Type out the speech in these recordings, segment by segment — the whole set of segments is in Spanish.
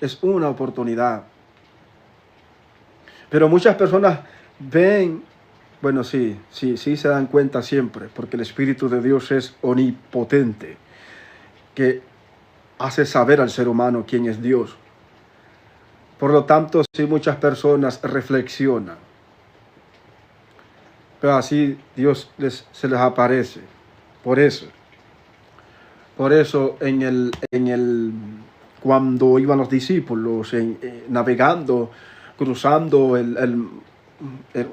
Es una oportunidad. Pero muchas personas ven, bueno, sí se dan cuenta siempre, porque el Espíritu de Dios es omnipotente, que hace saber al ser humano quién es Dios. Por lo tanto, sí, muchas personas reflexionan, pero así Dios se les aparece. Por eso cuando iban los discípulos navegando, cruzando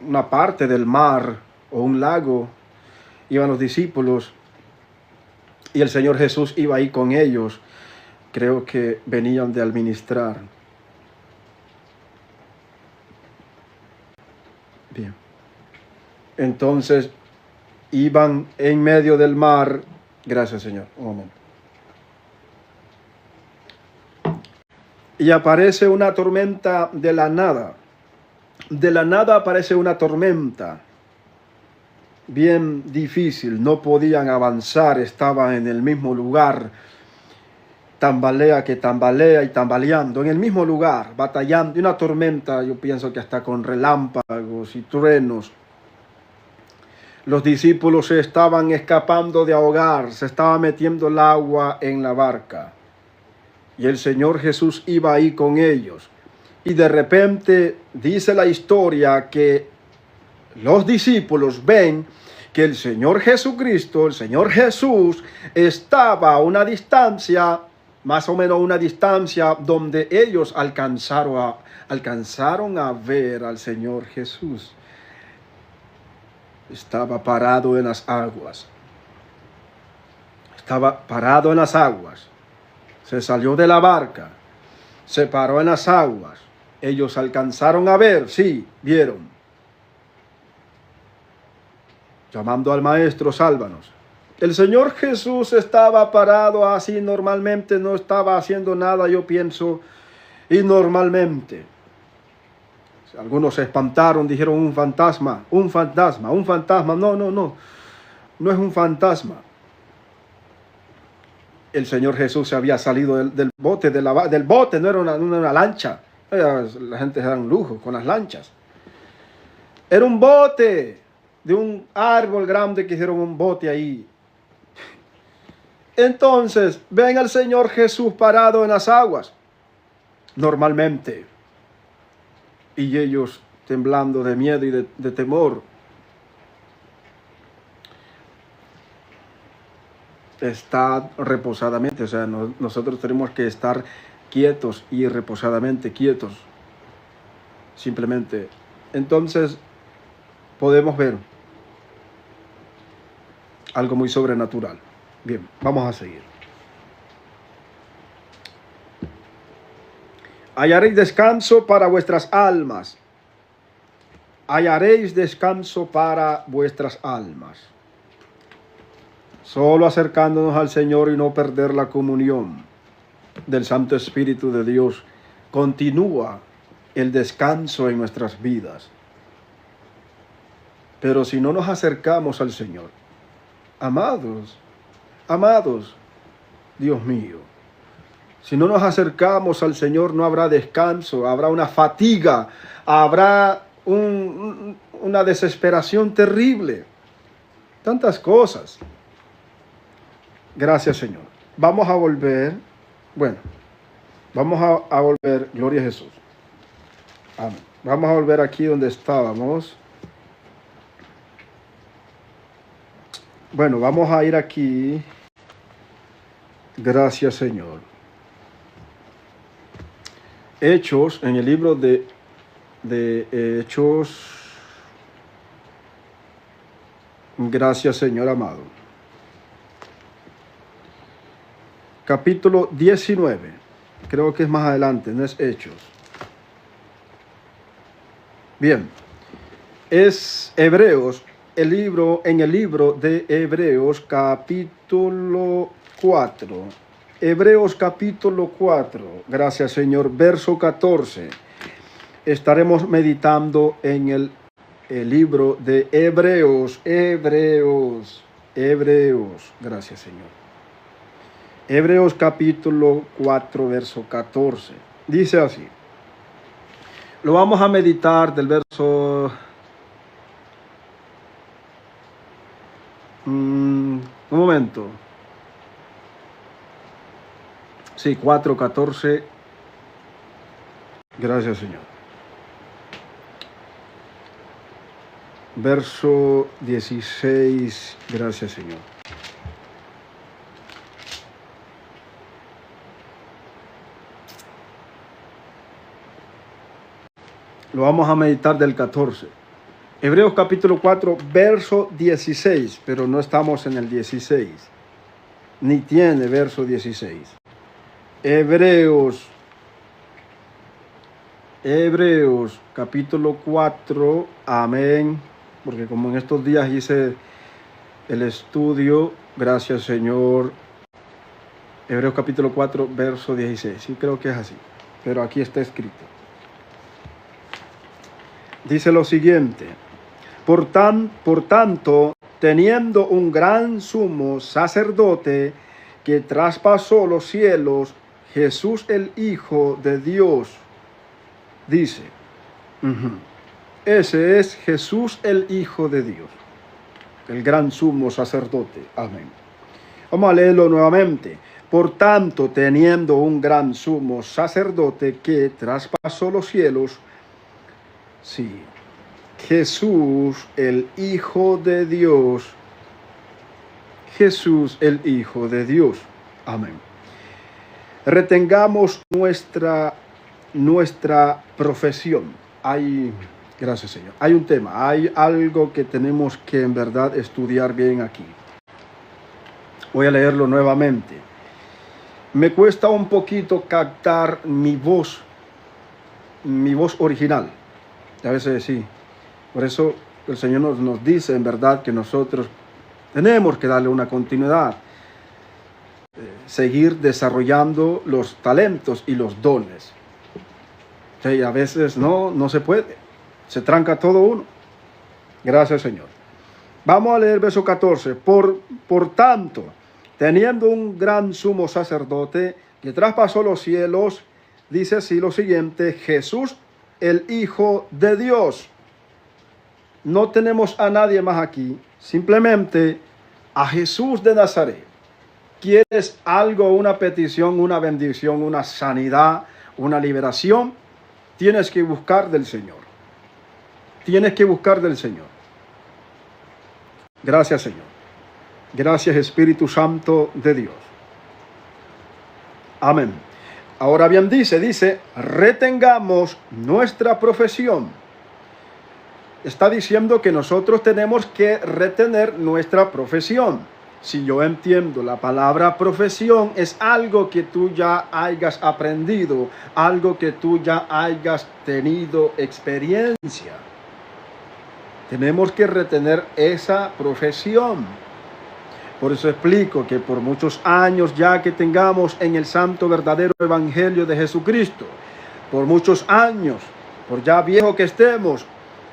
una parte del mar o un lago, iban los discípulos y el Señor Jesús iba ahí con ellos. Creo que venían de administrar. Bien. Entonces iban en medio del mar. Gracias, Señor. Un momento. Y aparece una tormenta de la nada. De la nada aparece una tormenta bien difícil. No podían avanzar, estaban en el mismo lugar. Tambalea que tambalea y tambaleando en el mismo lugar, batallando. Y una tormenta, yo pienso que hasta con relámpagos y truenos. Los discípulos se estaban escapando de ahogar, se estaba metiendo el agua en la barca. Y el Señor Jesús iba ahí con ellos. Y de repente dice la historia que los discípulos ven que el Señor Jesucristo, el Señor Jesús, estaba a una distancia, más o menos una distancia donde ellos alcanzaron a ver al Señor Jesús. Estaba parado en las aguas. Estaba parado en las aguas. Se salió de la barca. Se paró en las aguas. Ellos alcanzaron a ver, sí, vieron. Llamando al maestro, sálvanos. El Señor Jesús estaba parado así normalmente, no estaba haciendo nada, yo pienso, y normalmente. Algunos se espantaron, dijeron un fantasma. No es un fantasma. El Señor Jesús se había salido del bote, del bote, no era una lancha. La gente se da un lujo con las lanchas. Era un bote de un árbol grande que hicieron un bote ahí. Entonces, ven al Señor Jesús parado en las aguas, normalmente. Y ellos temblando de miedo y de temor. Está reposadamente, o sea, nosotros tenemos que estar quietos y reposadamente quietos. Simplemente. Entonces, podemos ver algo muy sobrenatural. Bien, vamos a seguir. Hallaréis descanso para vuestras almas. Hallaréis descanso para vuestras almas. Solo acercándonos al Señor y no perder la comunión del Santo Espíritu de Dios, continúa el descanso en nuestras vidas. Pero si no nos acercamos al Señor, amados, Dios mío, si no nos acercamos al Señor no habrá descanso, habrá una fatiga, habrá una desesperación terrible, tantas cosas. Gracias, Señor. Vamos a volver, a volver, gloria a Jesús. Amén. Vamos a volver aquí donde estábamos. Bueno, vamos a ir aquí. Gracias, Señor. Hechos, en el libro de Hechos. Gracias, Señor amado. Capítulo 19. Creo que es más adelante, no es Hechos. Bien. Es Hebreos, en el libro de Hebreos, capítulo 4. Hebreos capítulo 4. Gracias, Señor. Verso 14. Estaremos meditando en el libro de Hebreos. Gracias, Señor. Hebreos capítulo 4, verso 14. Dice así. Lo vamos a meditar del verso... un momento. Sí, 4:14. Gracias, Señor. Verso 16. Gracias, Señor. Lo vamos a meditar del 14. Hebreos capítulo 4, verso 16, pero no estamos en el 16, ni tiene verso 16. Hebreos capítulo 4, amén, porque como en estos días hice el estudio, gracias Señor. Hebreos capítulo 4, verso 16, sí creo que es así, pero aquí está escrito. Dice lo siguiente: por tanto, teniendo un gran sumo sacerdote que traspasó los cielos, Jesús el Hijo de Dios, dice, ese es Jesús el Hijo de Dios, el gran sumo sacerdote. Amén. Vamos a leerlo nuevamente. Por tanto, teniendo un gran sumo sacerdote que traspasó los cielos, sí, Jesús el Hijo de Dios, Jesús el Hijo de Dios. Amén. Retengamos nuestra profesión. Gracias Señor. Hay un tema, hay algo que tenemos que en verdad estudiar bien aquí. Voy a leerlo nuevamente. Me cuesta un poquito captar mi voz original. A veces sí. Por eso el Señor nos dice en verdad que nosotros tenemos que darle una continuidad, seguir desarrollando los talentos y los dones. Y a veces no se puede, se tranca todo uno. Gracias Señor. Vamos a leer verso 14. Por tanto, teniendo un gran sumo sacerdote que traspasó los cielos, dice así lo siguiente: Jesús el Hijo de Dios. No tenemos a nadie más aquí, simplemente a Jesús de Nazaret. ¿Quieres algo, una petición, una bendición, una sanidad, una liberación? Tienes que buscar del Señor. Tienes que buscar del Señor. Gracias, Señor. Gracias, Espíritu Santo de Dios. Amén. Ahora bien dice, retengamos nuestra profesión. Está diciendo que nosotros tenemos que retener nuestra profesión. Si yo entiendo, la palabra profesión es algo que tú ya hayas aprendido, algo que tú ya hayas tenido experiencia. Tenemos que retener esa profesión. Por eso explico que por muchos años ya que tengamos en el santo verdadero evangelio de Jesucristo, por muchos años, por ya viejo que estemos,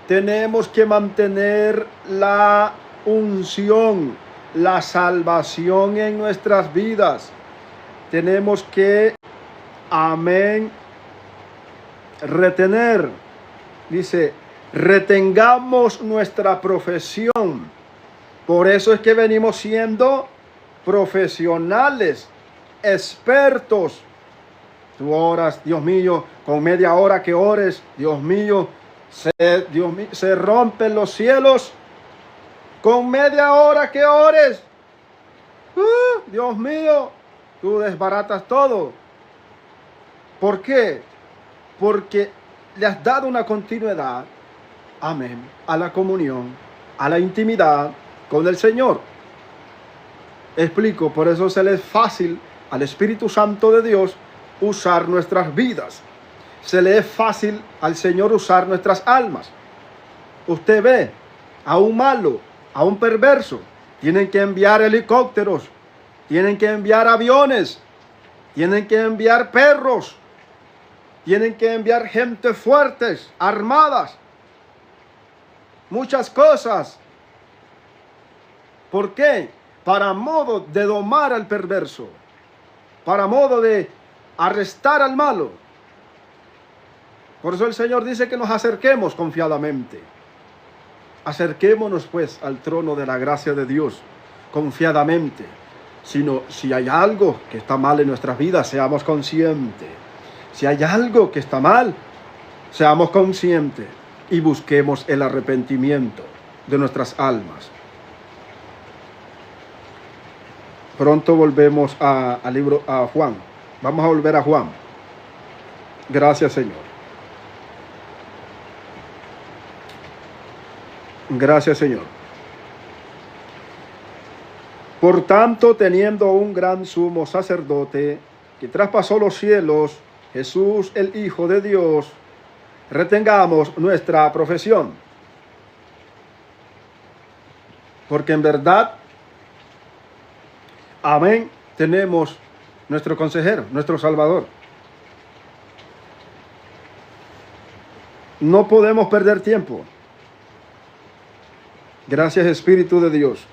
tenemos que mantener la unción, la salvación en nuestras vidas. Tenemos que, amén, retener. Dice, retengamos nuestra profesión. Por eso es que venimos siendo profesionales, expertos. Tú oras, Dios mío, con media hora que ores, Dios mío, se rompen los cielos. Con media hora que ores, Dios mío, tú desbaratas todo. ¿Por qué? Porque le has dado una continuidad, amén, a la comunión, a la intimidad con el Señor. Explico, por eso se le es fácil al Espíritu Santo de Dios usar nuestras vidas. Se le es fácil al Señor usar nuestras almas. Usted ve a un malo, a un perverso, tienen que enviar helicópteros, tienen que enviar aviones, tienen que enviar perros, tienen que enviar gente fuertes, armadas, muchas cosas. ¿Por qué? Para modo de domar al perverso, para modo de arrestar al malo. Por eso el Señor dice que nos acerquemos confiadamente. Acerquémonos pues al trono de la gracia de Dios confiadamente. Si hay algo que está mal en nuestras vidas, seamos conscientes. Si hay algo que está mal, seamos conscientes y busquemos el arrepentimiento de nuestras almas. Pronto volvemos al libro, a Juan. Vamos a volver a Juan. Gracias, Señor. Gracias, Señor. Por tanto, teniendo un gran sumo sacerdote que traspasó los cielos, Jesús, el Hijo de Dios, retengamos nuestra profesión. Porque en verdad, amén, tenemos nuestro consejero, nuestro Salvador. No podemos perder tiempo. Gracias, Espíritu de Dios.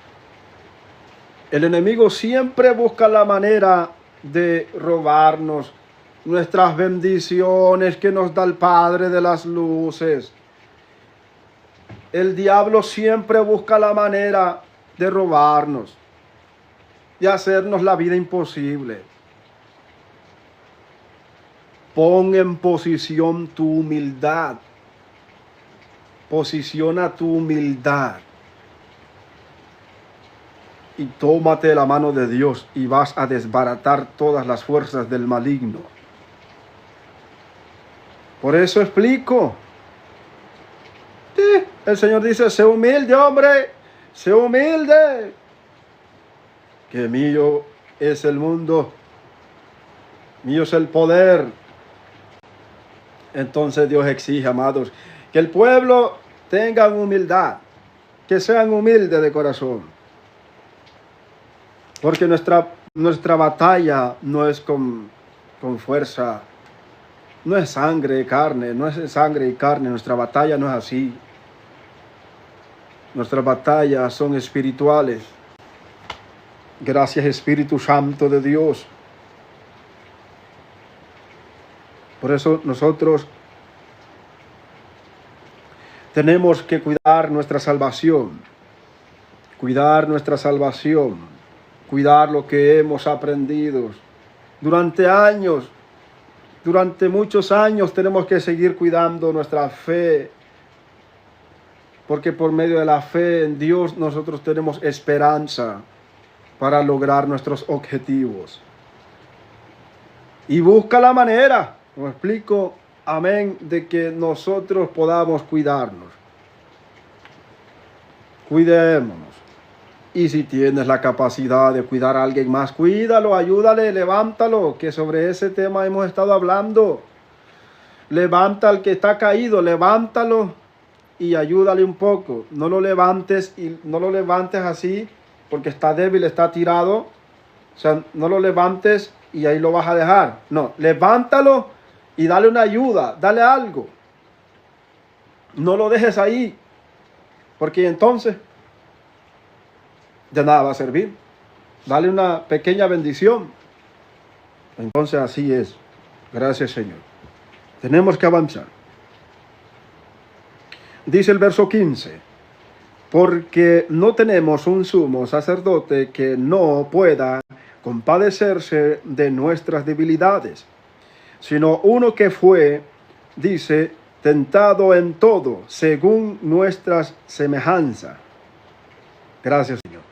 El enemigo siempre busca la manera de robarnos nuestras bendiciones que nos da el Padre de las luces. El diablo siempre busca la manera de robarnos, de hacernos la vida imposible. Pon en posición tu humildad. Posiciona tu humildad. Y tómate la mano de Dios y vas a desbaratar todas las fuerzas del maligno. Por eso explico. Sí, el Señor dice, sé humilde, hombre, sé humilde. Que mío es el mundo, mío es el poder. Entonces Dios exige, amados, que el pueblo tenga humildad, que sean humildes de corazón. Porque nuestra batalla no es con fuerza, no es sangre y carne, no es sangre y carne, nuestra batalla no es así. Nuestras batallas son espirituales. Gracias, Espíritu Santo de Dios. Por eso nosotros tenemos que cuidar nuestra salvación, cuidar nuestra salvación. Cuidar lo que hemos aprendido. Durante años, durante muchos años tenemos que seguir cuidando nuestra fe. Porque por medio de la fe en Dios nosotros tenemos esperanza para lograr nuestros objetivos. Y busca la manera, como explico, amén, de que nosotros podamos cuidarnos. Cuidémonos. Y si tienes la capacidad de cuidar a alguien más, cuídalo, ayúdale, levántalo, que sobre ese tema hemos estado hablando. Levanta al que está caído, levántalo y ayúdale un poco. No lo levantes así porque está débil, está tirado. O sea, no lo levantes y ahí lo vas a dejar. No, levántalo y dale una ayuda, dale algo. No lo dejes ahí, porque entonces de nada va a servir. Dale una pequeña bendición. Entonces así es. Gracias, Señor. Tenemos que avanzar. Dice el verso 15. Porque no tenemos un sumo sacerdote que no pueda compadecerse de nuestras debilidades, sino uno que fue, dice, tentado en todo, según nuestras semejanzas. Gracias, Señor.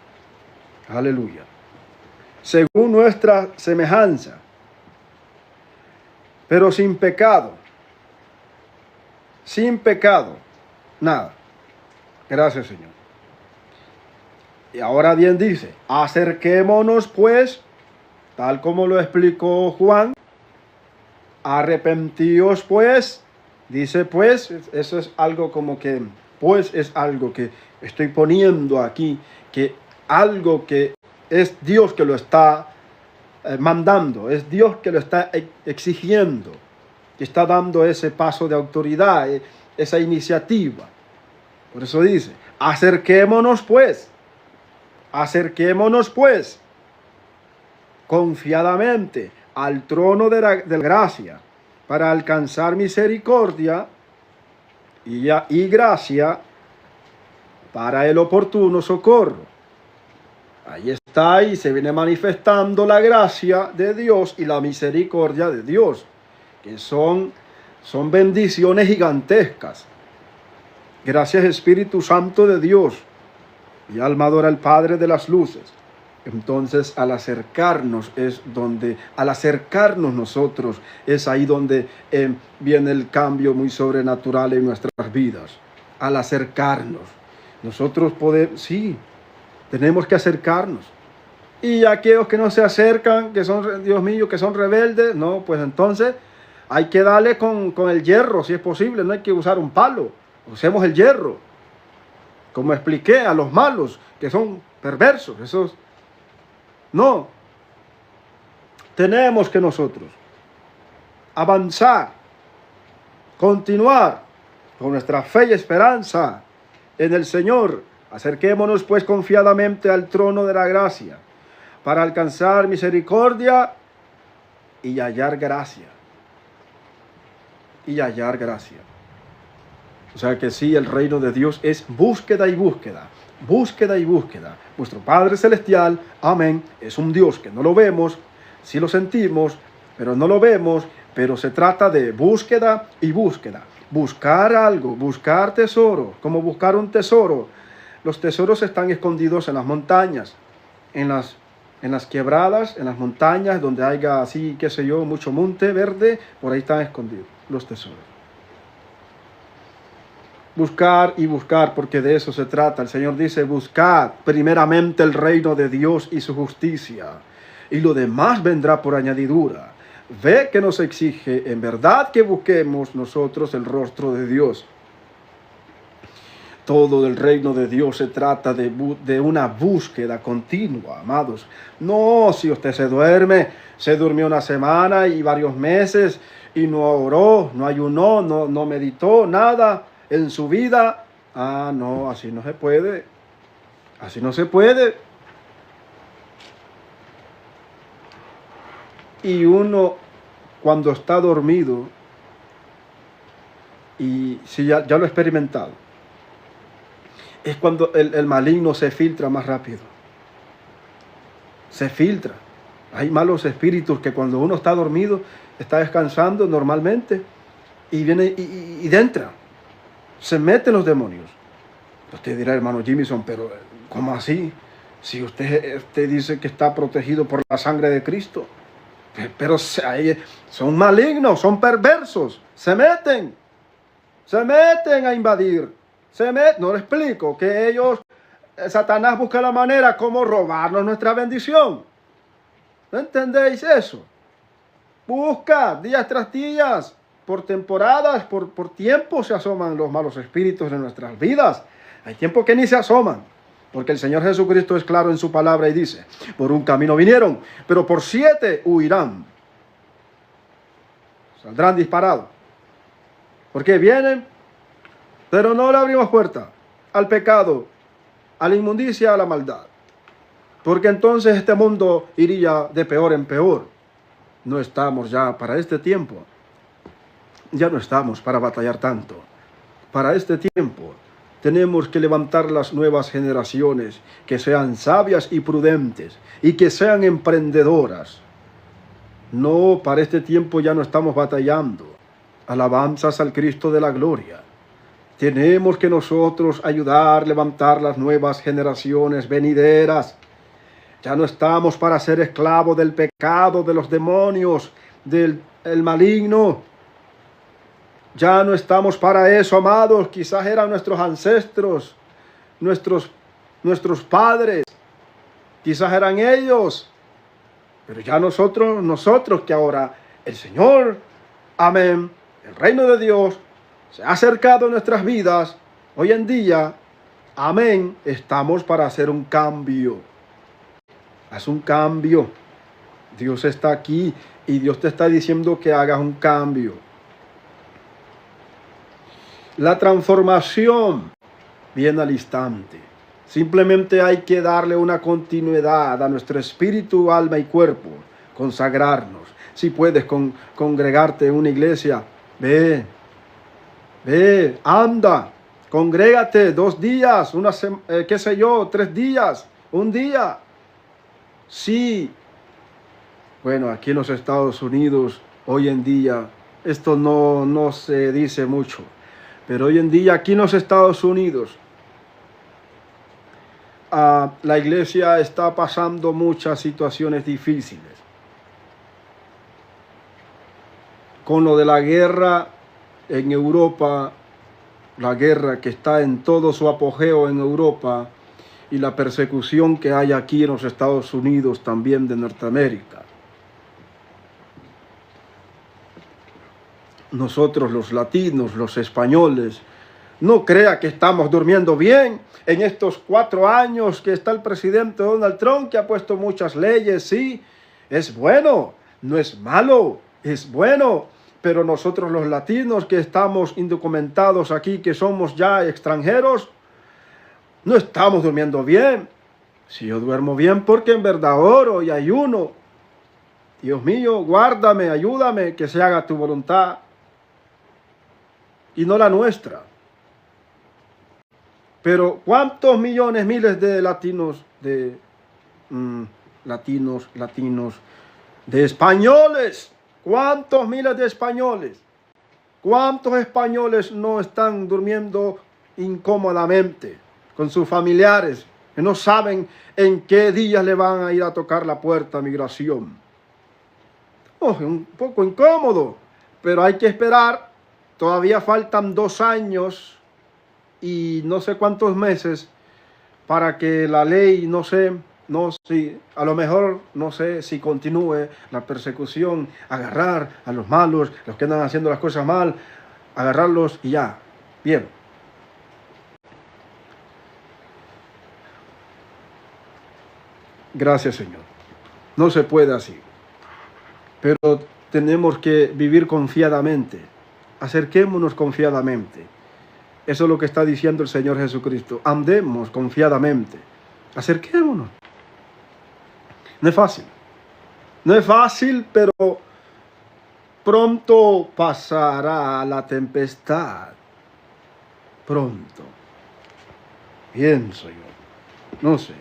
Aleluya. Según nuestra semejanza, pero sin pecado. Sin pecado. Nada. Gracias, Señor. Y ahora bien dice, acerquémonos pues, tal como lo explicó Juan, arrepentíos pues, dice pues, eso es algo como que, pues es algo que estoy poniendo aquí, que algo que es Dios que lo está mandando, es Dios que lo está exigiendo, que está dando ese paso de autoridad, esa iniciativa. Por eso dice, acerquémonos pues, confiadamente al trono de la gracia, para alcanzar misericordia y gracia para el oportuno socorro. Ahí está, y se viene manifestando la gracia de Dios y la misericordia de Dios, que son bendiciones gigantescas. Gracias, Espíritu Santo de Dios. Mi alma adora al Padre de las luces. Entonces, al acercarnos nosotros, es ahí donde viene el cambio muy sobrenatural en nuestras vidas. Al acercarnos, nosotros podemos, sí, tenemos que acercarnos. Y aquellos que no se acercan, que son, Dios mío, que son rebeldes, no, pues entonces hay que darle con el hierro, si es posible. No hay que usar un palo, usemos el hierro. Como expliqué a los malos, que son perversos, esos. No, tenemos que nosotros avanzar, continuar con nuestra fe y esperanza en el Señor. Acerquémonos pues confiadamente al trono de la gracia para alcanzar misericordia y hallar gracia. Y hallar gracia. O sea que sí, el reino de Dios es búsqueda y búsqueda. Búsqueda y búsqueda. Nuestro Padre Celestial, amén, es un Dios que no lo vemos, sí lo sentimos, pero no lo vemos, pero se trata de búsqueda y búsqueda. Buscar algo, buscar tesoro, como buscar un tesoro. Los tesoros están escondidos en las montañas, en las quebradas, en las montañas, donde haya así, qué sé yo, mucho monte verde, por ahí están escondidos los tesoros. Buscar y buscar, porque de eso se trata. El Señor dice, buscad primeramente el reino de Dios y su justicia, y lo demás vendrá por añadidura. Ve que nos exige en verdad que busquemos nosotros el rostro de Dios. Todo el reino de Dios se trata de una búsqueda continua, amados. No, si usted se durmió una semana y varios meses y no oró, no ayunó, no meditó, nada en su vida. Ah, no, así no se puede. Así no se puede. Y uno, cuando está dormido, y si ya lo he experimentado, es cuando el maligno se filtra más rápido. Se filtra. Hay malos espíritus que cuando uno está dormido, está descansando normalmente, y viene y entra. Se meten los demonios. Usted dirá, hermano Jimison, pero ¿cómo así? Si usted dice que está protegido por la sangre de Cristo. Pero son malignos, son perversos. Se meten a invadir. No le explico que Satanás busca la manera como robarnos nuestra bendición. ¿No entendéis eso? Busca días tras días, por temporadas, por tiempo se asoman los malos espíritus en nuestras vidas. Hay tiempo que ni se asoman, porque el Señor Jesucristo es claro en su palabra y dice, por un camino vinieron, pero por 7 huirán. Saldrán disparados. Porque vienen, pero no le abrimos puerta al pecado, a la inmundicia, a la maldad. Porque entonces este mundo iría de peor en peor. No estamos ya para este tiempo. Ya no estamos para batallar tanto. Para este tiempo tenemos que levantar las nuevas generaciones que sean sabias y prudentes y que sean emprendedoras. No, para este tiempo ya no estamos batallando. Alabanzas al Cristo de la gloria. Tenemos que nosotros ayudar, levantar las nuevas generaciones venideras. Ya no estamos para ser esclavos del pecado, de los demonios, del maligno. Ya no estamos para eso, amados. Quizás eran nuestros ancestros, nuestros padres. Quizás eran ellos. Pero ya nosotros que ahora el Señor, amén, el reino de Dios se ha acercado a nuestras vidas. Hoy en día, amén, estamos para hacer un cambio. Haz un cambio. Dios está aquí y Dios te está diciendo que hagas un cambio. La transformación viene al instante. Simplemente hay que darle una continuidad a nuestro espíritu, alma y cuerpo. Consagrarnos. si puedes congregarte en una iglesia, ve, anda, congrégate 2 días, qué sé yo, 3 días, un día. Sí. Bueno, aquí en los Estados Unidos, hoy en día, esto no se dice mucho, pero hoy en día aquí en los Estados Unidos, la iglesia está pasando muchas situaciones difíciles. Con lo de la guerra en Europa, la guerra que está en todo su apogeo en Europa y la persecución que hay aquí en los Estados Unidos también de Norteamérica. Nosotros los latinos, los españoles, no crea que estamos durmiendo bien en estos 4 años que está el presidente Donald Trump, que ha puesto muchas leyes. Sí, es bueno, no es malo, es bueno. Pero nosotros los latinos que estamos indocumentados aquí, que somos ya extranjeros, no estamos durmiendo bien. Si yo duermo bien, porque en verdad oro y ayuno. Dios mío, guárdame, ayúdame, que se haga tu voluntad y no la nuestra. Pero ¿cuántos millones, miles de latinos, de de españoles? ¿Cuántos miles de españoles? ¿Cuántos españoles no están durmiendo incómodamente con sus familiares que no saben en qué días le van a ir a tocar la puerta a migración? Un poco incómodo, pero hay que esperar. Todavía faltan 2 años y no sé cuántos meses para que la ley, a lo mejor, no sé si continúe la persecución, agarrar a los malos, los que andan haciendo las cosas mal, agarrarlos y ya, bien. Gracias, Señor. No se puede así, pero tenemos que vivir confiadamente. Acerquémonos confiadamente. Eso es lo que está diciendo el Señor Jesucristo. Andemos confiadamente. Acerquémonos. No es fácil. No es fácil, pero pronto pasará la tempestad. Pronto. Pienso yo. No sé.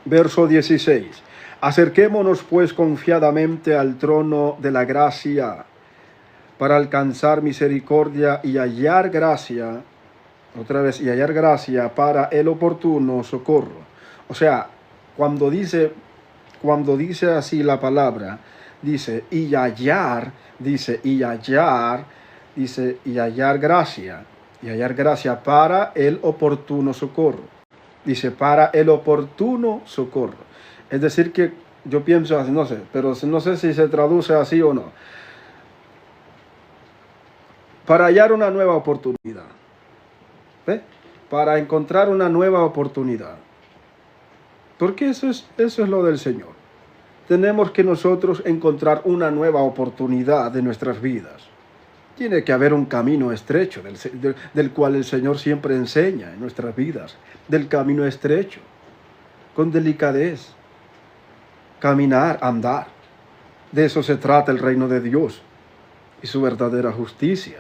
Verso 16. Acerquémonos pues confiadamente al trono de la gracia para alcanzar misericordia y hallar gracia, otra vez, y hallar gracia para el oportuno socorro. O sea, cuando dice así la palabra, dice, y hallar gracia para el oportuno socorro. Dice, para el oportuno socorro. Es decir que yo pienso así, no sé, pero no sé si se traduce así o no. Para hallar una nueva oportunidad. ¿Ve? Para encontrar una nueva oportunidad. Porque eso es lo del Señor. Tenemos que nosotros encontrar una nueva oportunidad de nuestras vidas. Tiene que haber un camino estrecho del cual el Señor siempre enseña en nuestras vidas. Del camino estrecho, con delicadez. Caminar, andar. De eso se trata el reino de Dios y su verdadera justicia.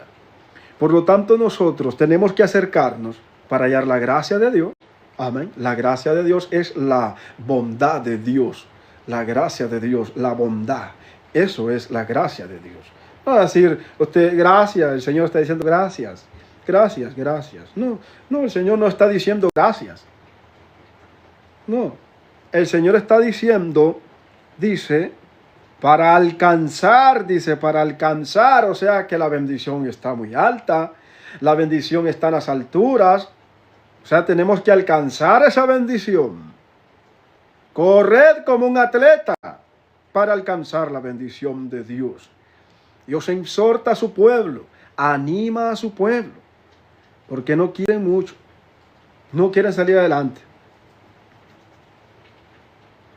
Por lo tanto, nosotros tenemos que acercarnos para hallar la gracia de Dios. Amén. La gracia de Dios es la bondad de Dios. La gracia de Dios, la bondad. Eso es la gracia de Dios. No va a decir usted gracias, el Señor está diciendo gracias. Gracias, gracias. No, el Señor no está diciendo gracias. No, el Señor está diciendo, para alcanzar, o sea que la bendición está muy alta, la bendición está en las alturas, o sea, tenemos que alcanzar esa bendición. Corred como un atleta para alcanzar la bendición de Dios. Dios exhorta a su pueblo, anima a su pueblo, porque no quieren mucho, no quieren salir adelante.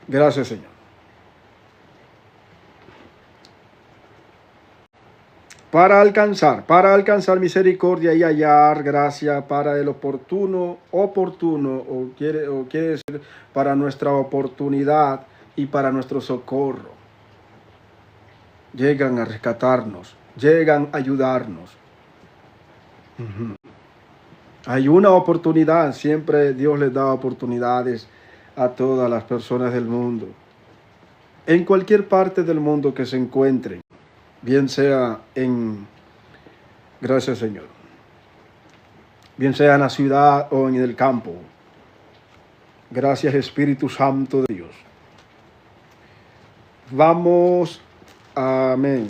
Gracias, Señor. Para alcanzar misericordia y hallar gracia para el oportuno, o quiere decir para nuestra oportunidad y para nuestro socorro. Llegan a rescatarnos, llegan a ayudarnos. Hay una oportunidad, siempre Dios les da oportunidades a todas las personas del mundo. En cualquier parte del mundo que se encuentren, bien sea gracias Señor, bien sea en la ciudad o en el campo. Gracias Espíritu Santo de Dios. Vamos, amén.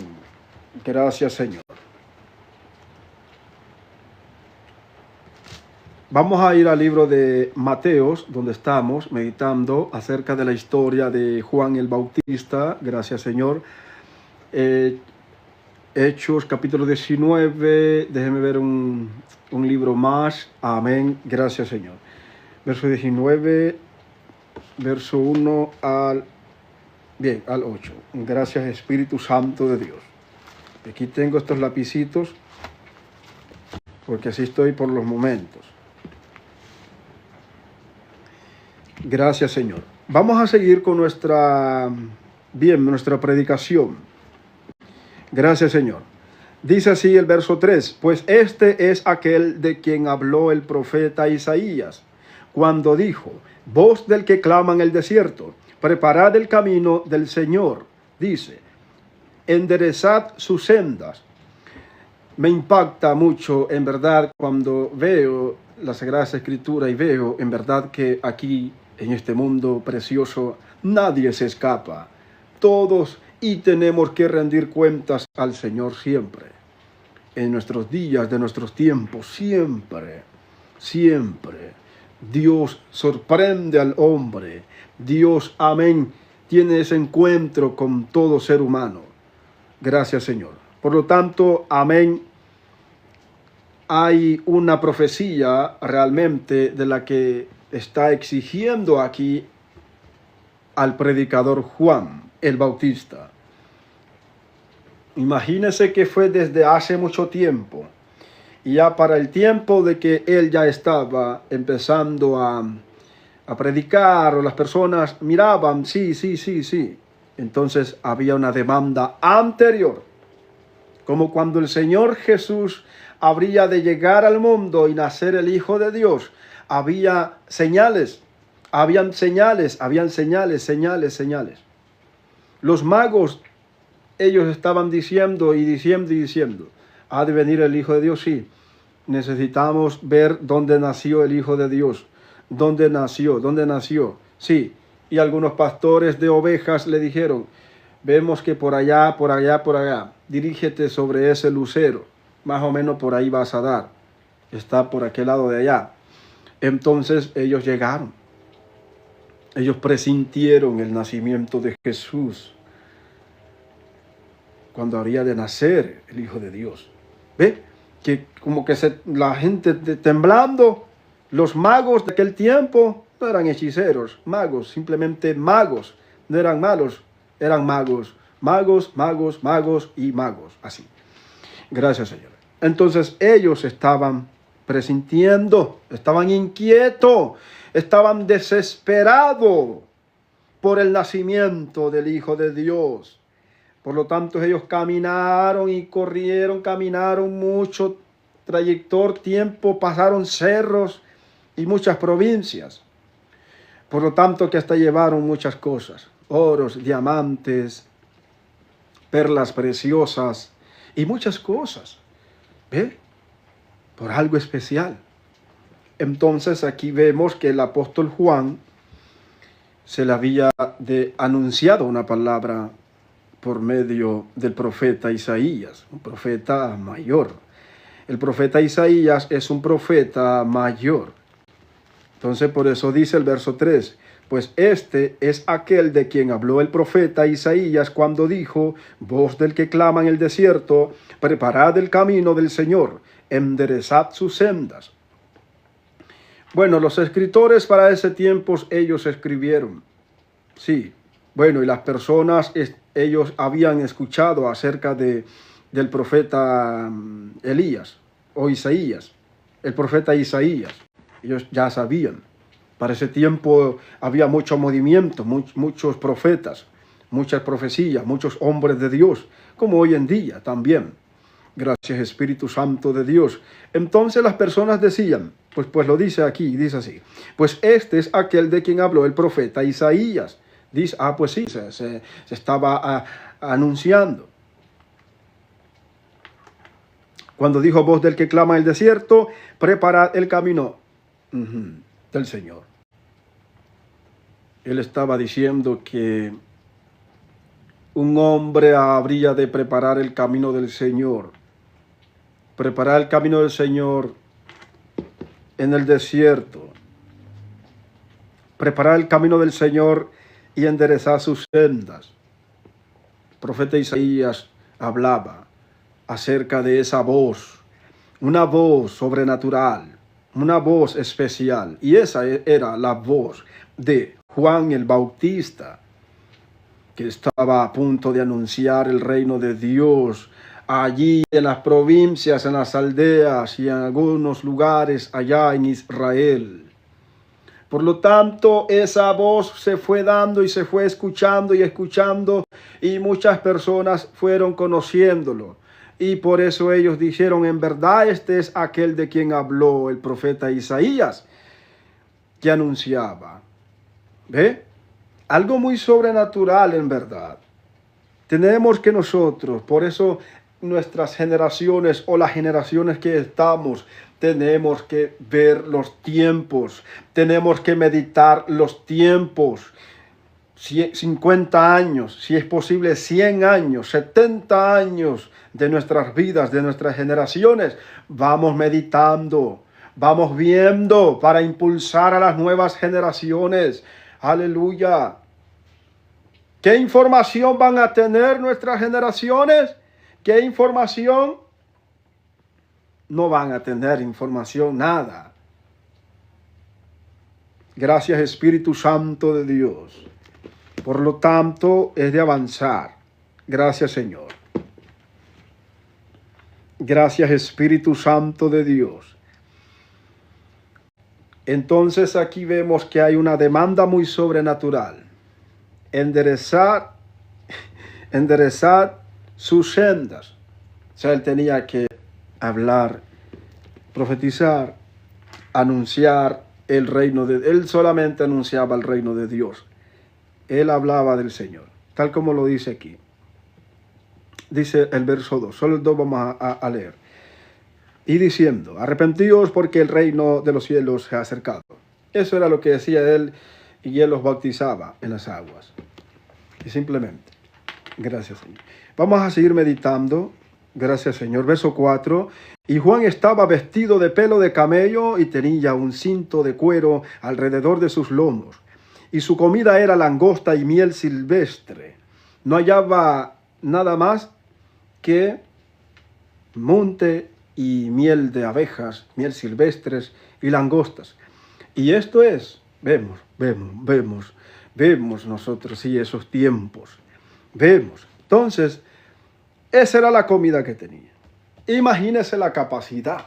Gracias Señor. Vamos a ir al libro de Mateos, donde estamos meditando acerca de la historia de Juan el Bautista. Gracias Señor. Hechos capítulo 19, déjeme ver un libro más. Amén. Gracias Señor. Verso 19, verso 1 al 8. Gracias Espíritu Santo de Dios. Aquí tengo estos lapicitos, porque así estoy por los momentos. Gracias Señor. Vamos a seguir con nuestra predicación. Gracias Señor. Dice así el verso 3. Pues este es aquel de quien habló el profeta Isaías, cuando dijo: voz del que clama en el desierto, preparad el camino del Señor. Dice: enderezad sus sendas. Me impacta mucho en verdad cuando veo la Sagrada Escritura y veo en verdad que aquí en este mundo precioso nadie se escapa. Todos y tenemos que rendir cuentas al Señor siempre. En nuestros días, de nuestros tiempos, siempre, siempre. Dios sorprende al hombre. Dios, amén, tiene ese encuentro con todo ser humano. Gracias Señor. Por lo tanto, amén, hay una profecía realmente de la que está exigiendo aquí al predicador Juan el Bautista. Imagínese que fue desde hace mucho tiempo, y ya para el tiempo de que él ya estaba empezando a predicar, o las personas miraban, sí. Entonces había una demanda anterior, como cuando el Señor Jesús habría de llegar al mundo y nacer el Hijo de Dios. Había señales, habían señales. Los magos, ellos estaban diciendo, ¿ha de venir el Hijo de Dios? Sí. Necesitamos ver dónde nació el Hijo de Dios. ¿Dónde nació? Sí. Y algunos pastores de ovejas le dijeron: vemos que por allá, dirígete sobre ese lucero. Más o menos por ahí vas a dar. Está por aquel lado de allá. Entonces ellos llegaron. Ellos presintieron el nacimiento de Jesús, cuando habría de nacer el Hijo de Dios. ¿Ve? Que como que la gente temblando. Los magos de aquel tiempo no eran hechiceros, magos, simplemente magos. No eran malos, eran magos. Magos, así. Gracias Señor. Entonces ellos estaban presintiendo, estaban inquietos, estaban desesperados por el nacimiento del Hijo de Dios. Por lo tanto, ellos caminaron y corrieron, caminaron mucho tiempo, pasaron cerros y muchas provincias. Por lo tanto, que hasta llevaron muchas cosas: oros, diamantes, perlas preciosas y muchas cosas. ¿Ve? Por algo especial. Entonces aquí vemos que el apóstol Juan se le había anunciado una palabra por medio del profeta Isaías, un profeta mayor. El profeta Isaías es un profeta mayor. Entonces por eso dice el verso 3, pues este es aquel de quien habló el profeta Isaías cuando dijo: voz del que clama en el desierto, preparad el camino del Señor, enderezad sus sendas. Bueno, los escritores para ese tiempo, ellos escribieron. Sí, bueno, y las personas, ellos habían escuchado acerca del profeta Elías o Isaías, el profeta Isaías. Ellos ya sabían. Para ese tiempo había mucho movimiento, muchos profetas, muchas profecías, muchos hombres de Dios, como hoy en día también. Gracias Espíritu Santo de Dios. Entonces las personas decían, pues lo dice aquí, dice así, pues este es aquel de quien habló el profeta Isaías. Dice, pues sí, se estaba anunciando. Cuando dijo voz del que clama en el desierto, preparad el camino del Señor. Él estaba diciendo que un hombre habría de preparar el camino del Señor. Preparar el camino del Señor en el desierto. Preparar el camino del Señor y enderezar sus sendas. El profeta Isaías hablaba acerca de esa voz, una voz sobrenatural, una voz especial. Y esa era la voz de Juan el Bautista, que estaba a punto de anunciar el reino de Dios allí en las provincias, en las aldeas y en algunos lugares allá en Israel. Por lo tanto, esa voz se fue dando y se fue escuchando y muchas personas fueron conociéndolo. Y por eso ellos dijeron, en verdad este es aquel de quien habló el profeta Isaías, que anunciaba. ¿Ve? Algo muy sobrenatural en verdad. Tenemos que nosotros, por eso nuestras generaciones o las generaciones que estamos, tenemos que ver los tiempos, tenemos que meditar los tiempos. 50 años, si es posible 100 años, 70 años de nuestras vidas, de nuestras generaciones, vamos meditando, vamos viendo para impulsar a las nuevas generaciones. Aleluya. ¿Qué información van a tener nuestras generaciones? ¿Qué información? No van a tener información, nada. Gracias Espíritu Santo de Dios. Por lo tanto, es de avanzar. Gracias, Señor. Gracias, Espíritu Santo de Dios. Entonces aquí vemos que hay una demanda muy sobrenatural. Enderezar sus sendas. O sea, él tenía que hablar, profetizar, anunciar el reino de Dios. Él solamente anunciaba el reino de Dios. Él hablaba del Señor, tal como lo dice aquí. Dice el verso 2, solo el 2 vamos a leer. Y diciendo, arrepentíos porque el reino de los cielos se ha acercado. Eso era lo que decía él y él los bautizaba en las aguas. Y simplemente, gracias Señor. Vamos a seguir meditando, gracias Señor. Verso 4, y Juan estaba vestido de pelo de camello y tenía un cinto de cuero alrededor de sus lomos. Y su comida era langosta y miel silvestre. No hallaba nada más que monte y miel de abejas, miel silvestres y langostas. Y esto es, vemos nosotros, sí, esos tiempos. Vemos. Entonces, esa era la comida que tenía. Imagínese la capacidad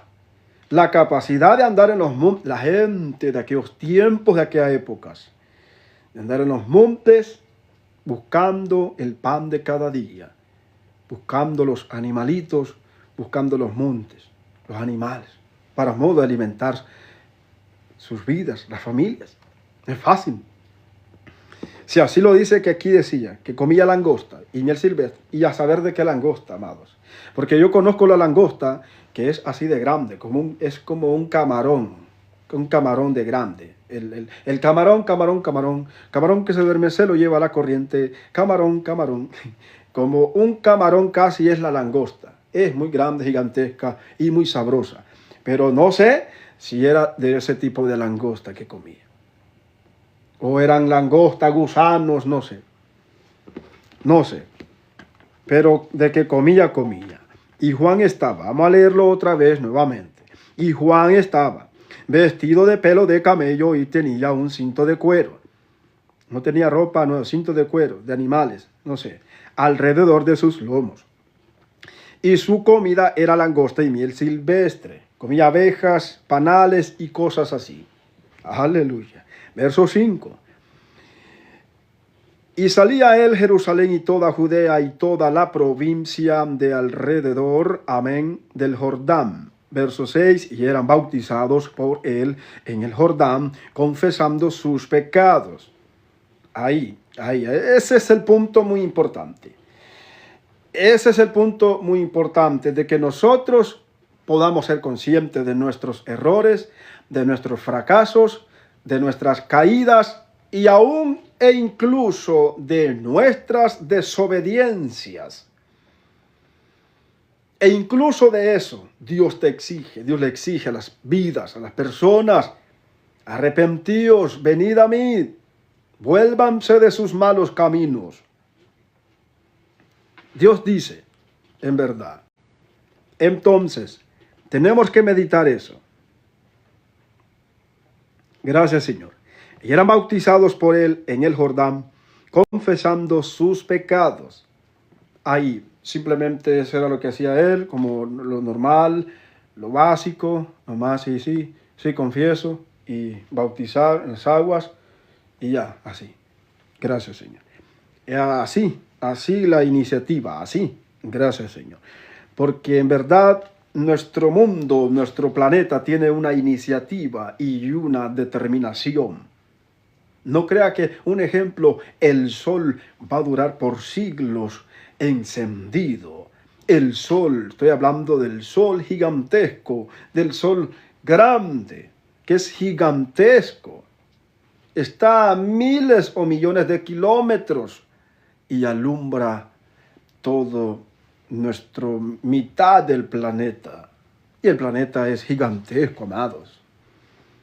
de andar en los montes, la gente de aquellos tiempos, de aquellas épocas. De andar en los montes buscando el pan de cada día, buscando los animalitos, buscando los montes, los animales, para modo de alimentar sus vidas, las familias. Es fácil. Si así lo dice que aquí decía, que comía langosta y miel silvestre, y a saber de qué langosta, amados. Porque yo conozco la langosta que es así de grande, es como un camarón de grande. El camarón que se duerme se lo lleva a la corriente, camarón. Como un camarón casi es la langosta. Es muy grande, gigantesca y muy sabrosa. Pero no sé si era de ese tipo de langosta que comía. O eran langosta, gusanos, no sé. Pero de que comía. Y Juan estaba, vamos a leerlo otra vez nuevamente. Y Juan estaba vestido de pelo de camello y tenía un cinto de cuero. No tenía ropa, no, cinto de cuero, de animales, no sé, alrededor de sus lomos. Y su comida era langosta y miel silvestre. Comía abejas, panales y cosas así. Aleluya. Verso 5. Y salía él Jerusalén y toda Judea y toda la provincia de alrededor, amén, del Jordán. Verso 6, y eran bautizados por él en el Jordán, confesando sus pecados. Ahí, ese es el punto muy importante. Ese es el punto muy importante, de que nosotros podamos ser conscientes de nuestros errores, de nuestros fracasos, de nuestras caídas y aún e incluso de nuestras desobediencias. E incluso de eso, Dios le exige a las vidas, a las personas: arrepentíos, venid a mí, vuélvanse de sus malos caminos. Dios dice, en verdad. Entonces, tenemos que meditar eso. Gracias, Señor. Y eran bautizados por él en el Jordán, confesando sus pecados. Ahí, simplemente eso era lo que hacía él, como lo normal, lo básico, nomás sí, confieso, y bautizar en las aguas, y ya, así. Gracias, Señor. Así la iniciativa, así. Gracias, Señor. Porque en verdad nuestro mundo, nuestro planeta tiene una iniciativa y una determinación. No crea que, un ejemplo, el sol va a durar por siglos encendido. El sol, estoy hablando del sol gigantesco, del sol grande, que es gigantesco. Está a miles o millones de kilómetros y alumbra todo nuestro mitad del planeta. Y el planeta es gigantesco, amados.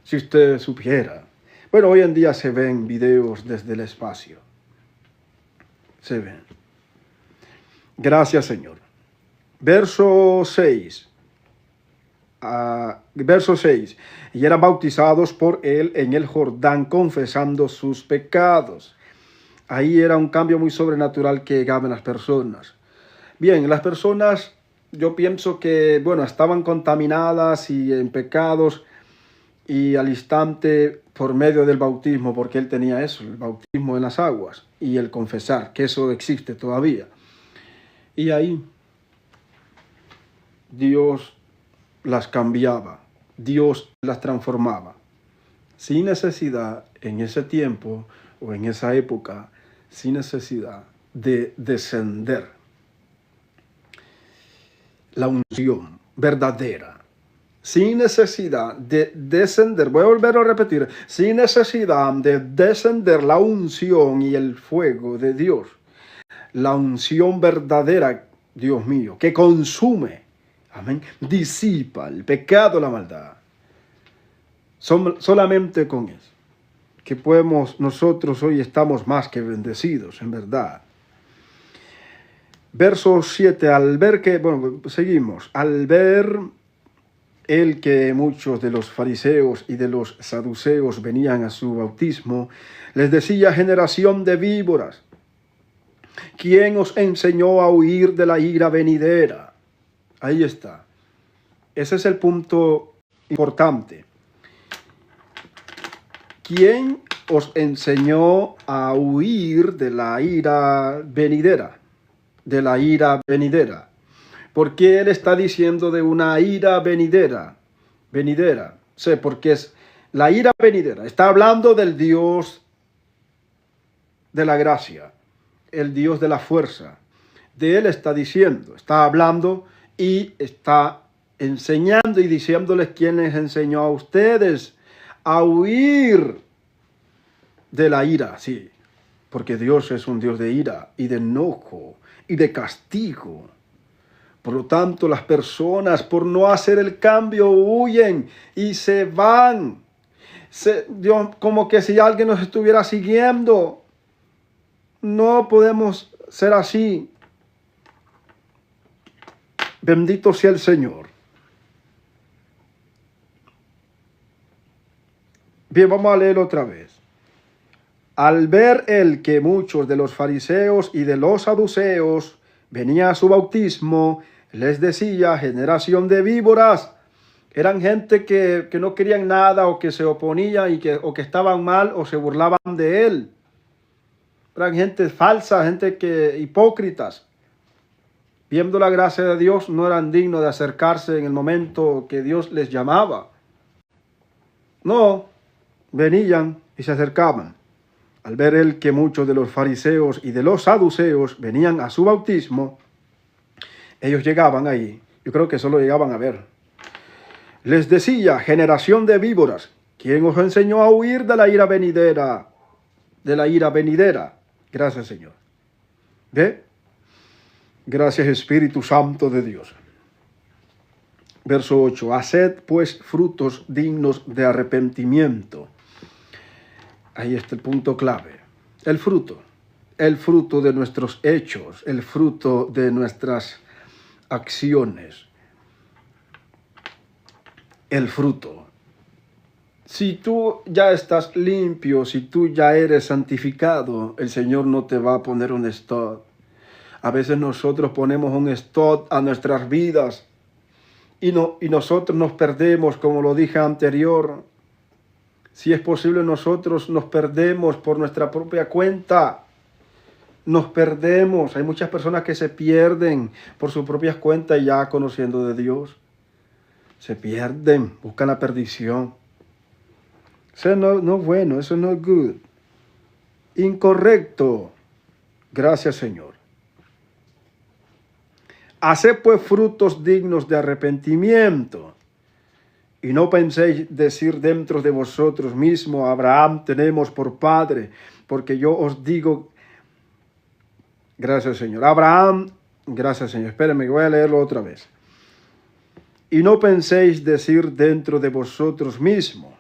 Si usted supiera. Bueno, hoy en día se ven videos desde el espacio. Se ven. Gracias, Señor. Verso 6. Verso 6. Y eran bautizados por él en el Jordán, confesando sus pecados. Ahí era un cambio muy sobrenatural que llegaban las personas. Bien, las personas, yo pienso que, bueno, estaban contaminadas y en pecados, y al instante, por medio del bautismo, porque él tenía eso, el bautismo en las aguas y el confesar, que eso existe todavía. Y ahí Dios las cambiaba, Dios las transformaba, sin necesidad en ese tiempo o en esa época, sin necesidad de descender. La unción verdadera. Sin necesidad de descender, voy a volver a repetir, sin necesidad de descender la unción y el fuego de Dios. La unción verdadera, Dios mío, que consume, amén, disipa el pecado, la maldad. Solamente con eso, que nosotros hoy estamos más que bendecidos, en verdad. Verso 7, seguimos. Al ver el que muchos de los fariseos y de los saduceos venían a su bautismo, les decía: generación de víboras, ¿quién os enseñó a huir de la ira venidera? Ahí está. Ese es el punto importante. ¿Quién os enseñó a huir de la ira venidera? De la ira venidera. ¿Por qué él está diciendo de una ira venidera? Sé, porque es la ira venidera. Está hablando del Dios de la gracia, el Dios de la fuerza. De él está diciendo, está hablando y está enseñando y diciéndoles quién les enseñó a ustedes a huir de la ira, sí. Porque Dios es un Dios de ira y de enojo y de castigo. Por lo tanto, las personas, por no hacer el cambio, huyen y se van. Como que si alguien nos estuviera siguiendo. No podemos ser así. Bendito sea el Señor. Bien, vamos a leer otra vez. Al ver él que muchos de los fariseos y de los saduceos venían a su bautismo, les decía: generación de víboras, Eran gente que no querían nada o que se oponían o que estaban mal o se burlaban de él. Eran gente falsa, hipócritas. Viendo la gracia de Dios, no eran dignos de acercarse en el momento que Dios les llamaba. No, venían y se acercaban. Al ver él que muchos de los fariseos y de los saduceos venían a su bautismo, ellos llegaban ahí. Yo creo que solo llegaban a ver. Les decía: generación de víboras, ¿quién os enseñó a huir de la ira venidera? De la ira venidera. Gracias, Señor. ¿Ve? Gracias, Espíritu Santo de Dios. Verso 8. Haced pues frutos dignos de arrepentimiento. Ahí está el punto clave. El fruto de nuestros hechos, el fruto de nuestras acciones. El fruto. Si tú ya estás limpio, si tú ya eres santificado, el Señor no te va a poner un stop. A veces nosotros ponemos un stop a nuestras vidas y nosotros nos perdemos, como lo dije anterior. Si es posible, nosotros nos perdemos por nuestra propia cuenta. Nos perdemos. Hay muchas personas que se pierden por sus propias cuentas ya conociendo de Dios. Se pierden, buscan la perdición. Eso no es bueno, eso no es good. Incorrecto. Gracias, Señor. Haced pues frutos dignos de arrepentimiento. Y no penséis decir dentro de vosotros mismos: Abraham tenemos por padre, porque yo os digo... Gracias, Señor. Gracias, Señor. Espérenme, voy a leerlo otra vez. Y no penséis decir dentro de vosotros mismos: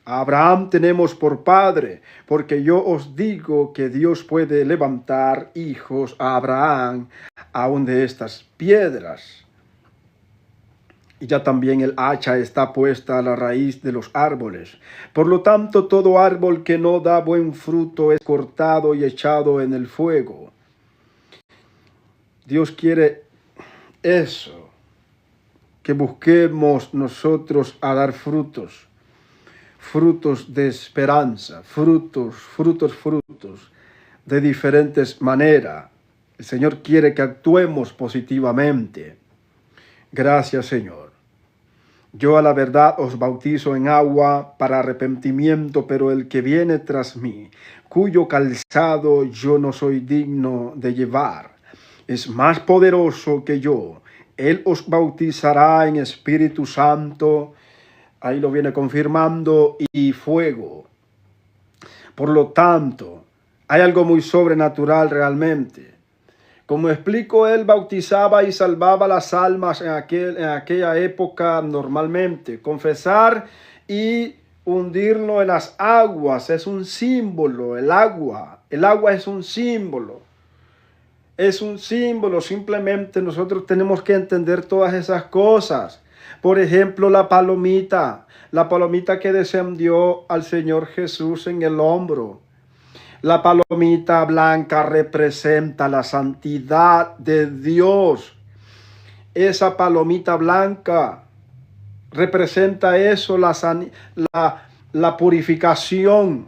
Abraham tenemos por padre, porque yo os digo que Dios puede levantar hijos a Abraham aún de estas piedras. Y ya también el hacha está puesta a la raíz de los árboles. Por lo tanto, todo árbol que no da buen fruto es cortado y echado en el fuego. Dios quiere eso, que busquemos nosotros a dar frutos. Frutos de esperanza, frutos de diferentes maneras. El Señor quiere que actuemos positivamente. Gracias, Señor. Yo a la verdad os bautizo en agua para arrepentimiento, pero el que viene tras mí, cuyo calzado yo no soy digno de llevar, es más poderoso que yo. Él os bautizará en Espíritu Santo, ahí lo viene confirmando, y fuego. Por lo tanto, hay algo muy sobrenatural realmente. Como explico, él bautizaba y salvaba las almas en aquella época normalmente. Confesar y hundirlo en las aguas es un símbolo. El agua es un símbolo. Es un símbolo. Simplemente nosotros tenemos que entender todas esas cosas. Por ejemplo, la palomita que descendió al Señor Jesús en el hombro. La palomita blanca representa la santidad de Dios. Esa palomita blanca representa eso, la purificación,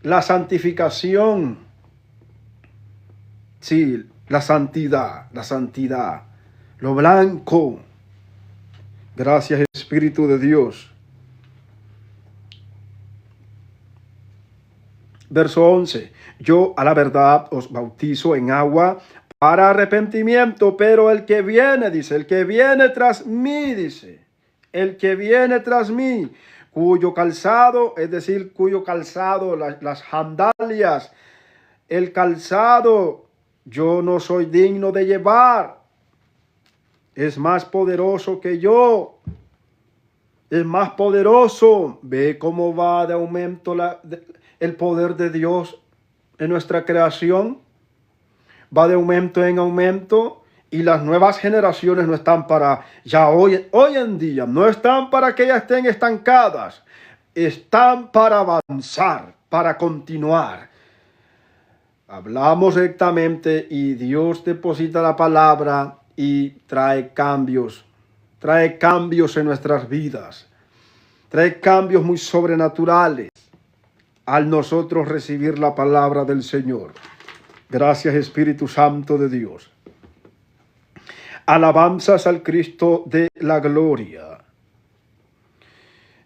la santificación. Sí, la santidad. Lo blanco. Gracias, Espíritu de Dios. Verso 11. Yo a la verdad os bautizo en agua para arrepentimiento, pero el que viene, dice, el que viene tras mí, dice, el que viene tras mí, cuyo calzado, las sandalias, el calzado, yo no soy digno de llevar. Es más poderoso que yo. Es más poderoso. Ve cómo va de aumento el poder de Dios en nuestra creación. Va de aumento en aumento. Y las nuevas generaciones no están para, ya hoy en día, no están para que ellas estén estancadas. Están para avanzar, para continuar. Hablamos rectamente y Dios deposita la palabra y trae cambios trae cambios en nuestras vidas, trae cambios muy sobrenaturales al nosotros recibir la palabra del Señor. Gracias, Espíritu Santo de Dios. Alabanzas al Cristo de la gloria.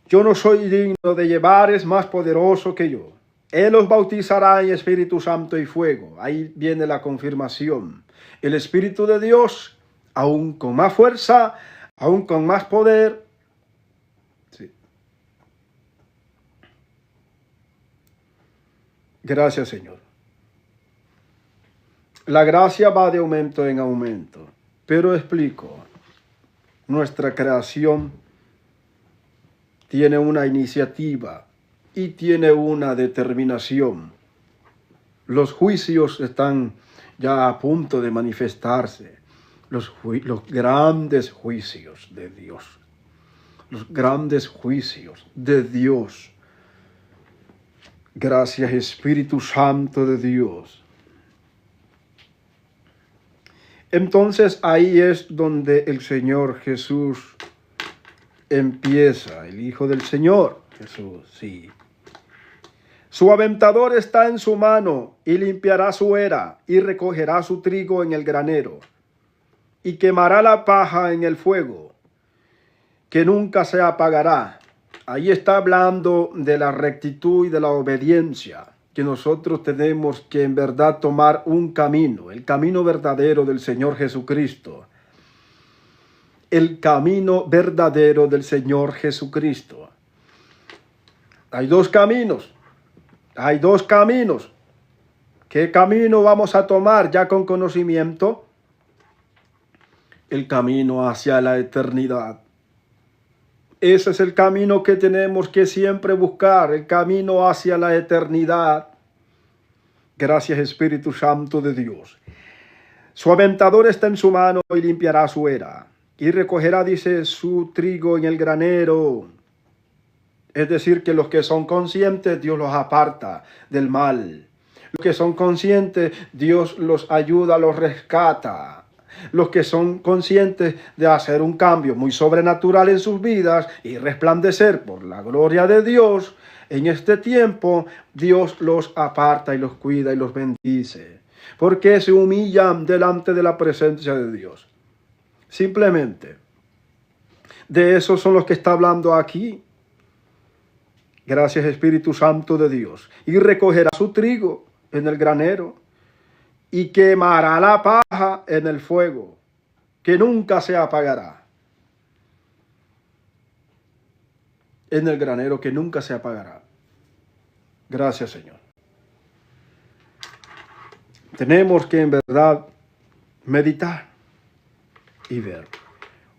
Yo no soy digno de llevar, es más poderoso que yo. Él os bautizará en Espíritu Santo y fuego. Ahí viene la confirmación. El Espíritu de Dios, aún con más fuerza, aún con más poder. Sí. Gracias, Señor. La gracia va de aumento en aumento. Pero explico, nuestra creación tiene una iniciativa y tiene una determinación. Los juicios están ya a punto de manifestarse. Los grandes juicios de Dios. Los grandes juicios de Dios. Gracias, Espíritu Santo de Dios. Entonces ahí es donde el Señor Jesús empieza, el Hijo del Señor Jesús, sí. Su aventador está en su mano y limpiará su era y recogerá su trigo en el granero y quemará la paja en el fuego, que nunca se apagará. Ahí está hablando de la rectitud y de la obediencia, que nosotros tenemos que en verdad tomar un camino, el camino verdadero del Señor Jesucristo. El camino verdadero del Señor Jesucristo. Hay dos caminos. Hay dos caminos. ¿Qué camino vamos a tomar ya con conocimiento? El camino hacia la eternidad. Ese es el camino que tenemos que siempre buscar, el camino hacia la eternidad. Gracias, Espíritu Santo de Dios. Su aventador está en su mano y limpiará su era. Y recogerá, dice, su trigo en el granero. Es decir, que los que son conscientes, Dios los aparta del mal. Los que son conscientes, Dios los ayuda, los rescata. Los que son conscientes de hacer un cambio muy sobrenatural en sus vidas y resplandecer por la gloria de Dios, en este tiempo Dios los aparta y los cuida y los bendice, porque se humillan delante de la presencia de Dios. Simplemente, de esos son los que está hablando aquí. Gracias, Espíritu Santo de Dios. Y recogerá su trigo en el granero y quemará la paja en el fuego, que nunca se apagará. En el granero que nunca se apagará. Gracias, Señor. Tenemos que en verdad meditar y ver.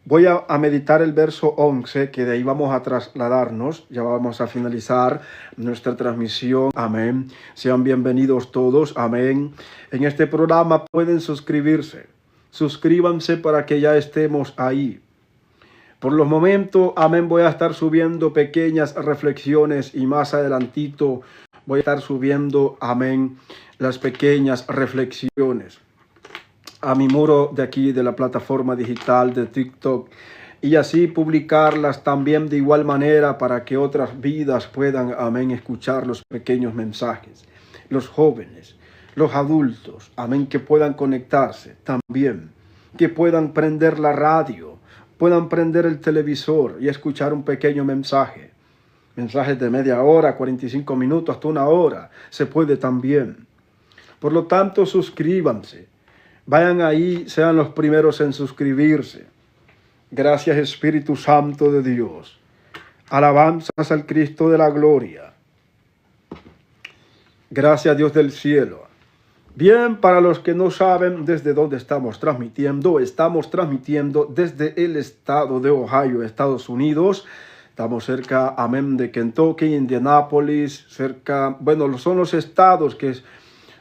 Voy a meditar el verso 11, que de ahí vamos a trasladarnos. Ya vamos a finalizar nuestra transmisión. Amén. Sean bienvenidos todos. Amén. En este programa pueden suscribirse. Suscríbanse para que ya estemos ahí. Por los momentos, amén, voy a estar subiendo pequeñas reflexiones y más adelantito voy a estar subiendo, amén, las pequeñas reflexiones a mi muro de aquí de la plataforma digital de TikTok y así publicarlas también de igual manera para que otras vidas puedan, amén, escuchar los pequeños mensajes. Los jóvenes, los adultos, amén, que puedan conectarse también, que puedan prender la radio, puedan prender el televisor y escuchar un pequeño mensaje. Mensajes de media hora, 45 minutos, hasta una hora, se puede también. Por lo tanto, suscríbanse. Vayan ahí, sean los primeros en suscribirse. Gracias, Espíritu Santo de Dios. Alabanzas al Cristo de la gloria. Gracias, Dios del cielo. Bien, para los que no saben desde dónde estamos transmitiendo desde el estado de Ohio, Estados Unidos. Estamos cerca, amén, de Kentucky, Indianápolis, cerca, bueno, son los estados que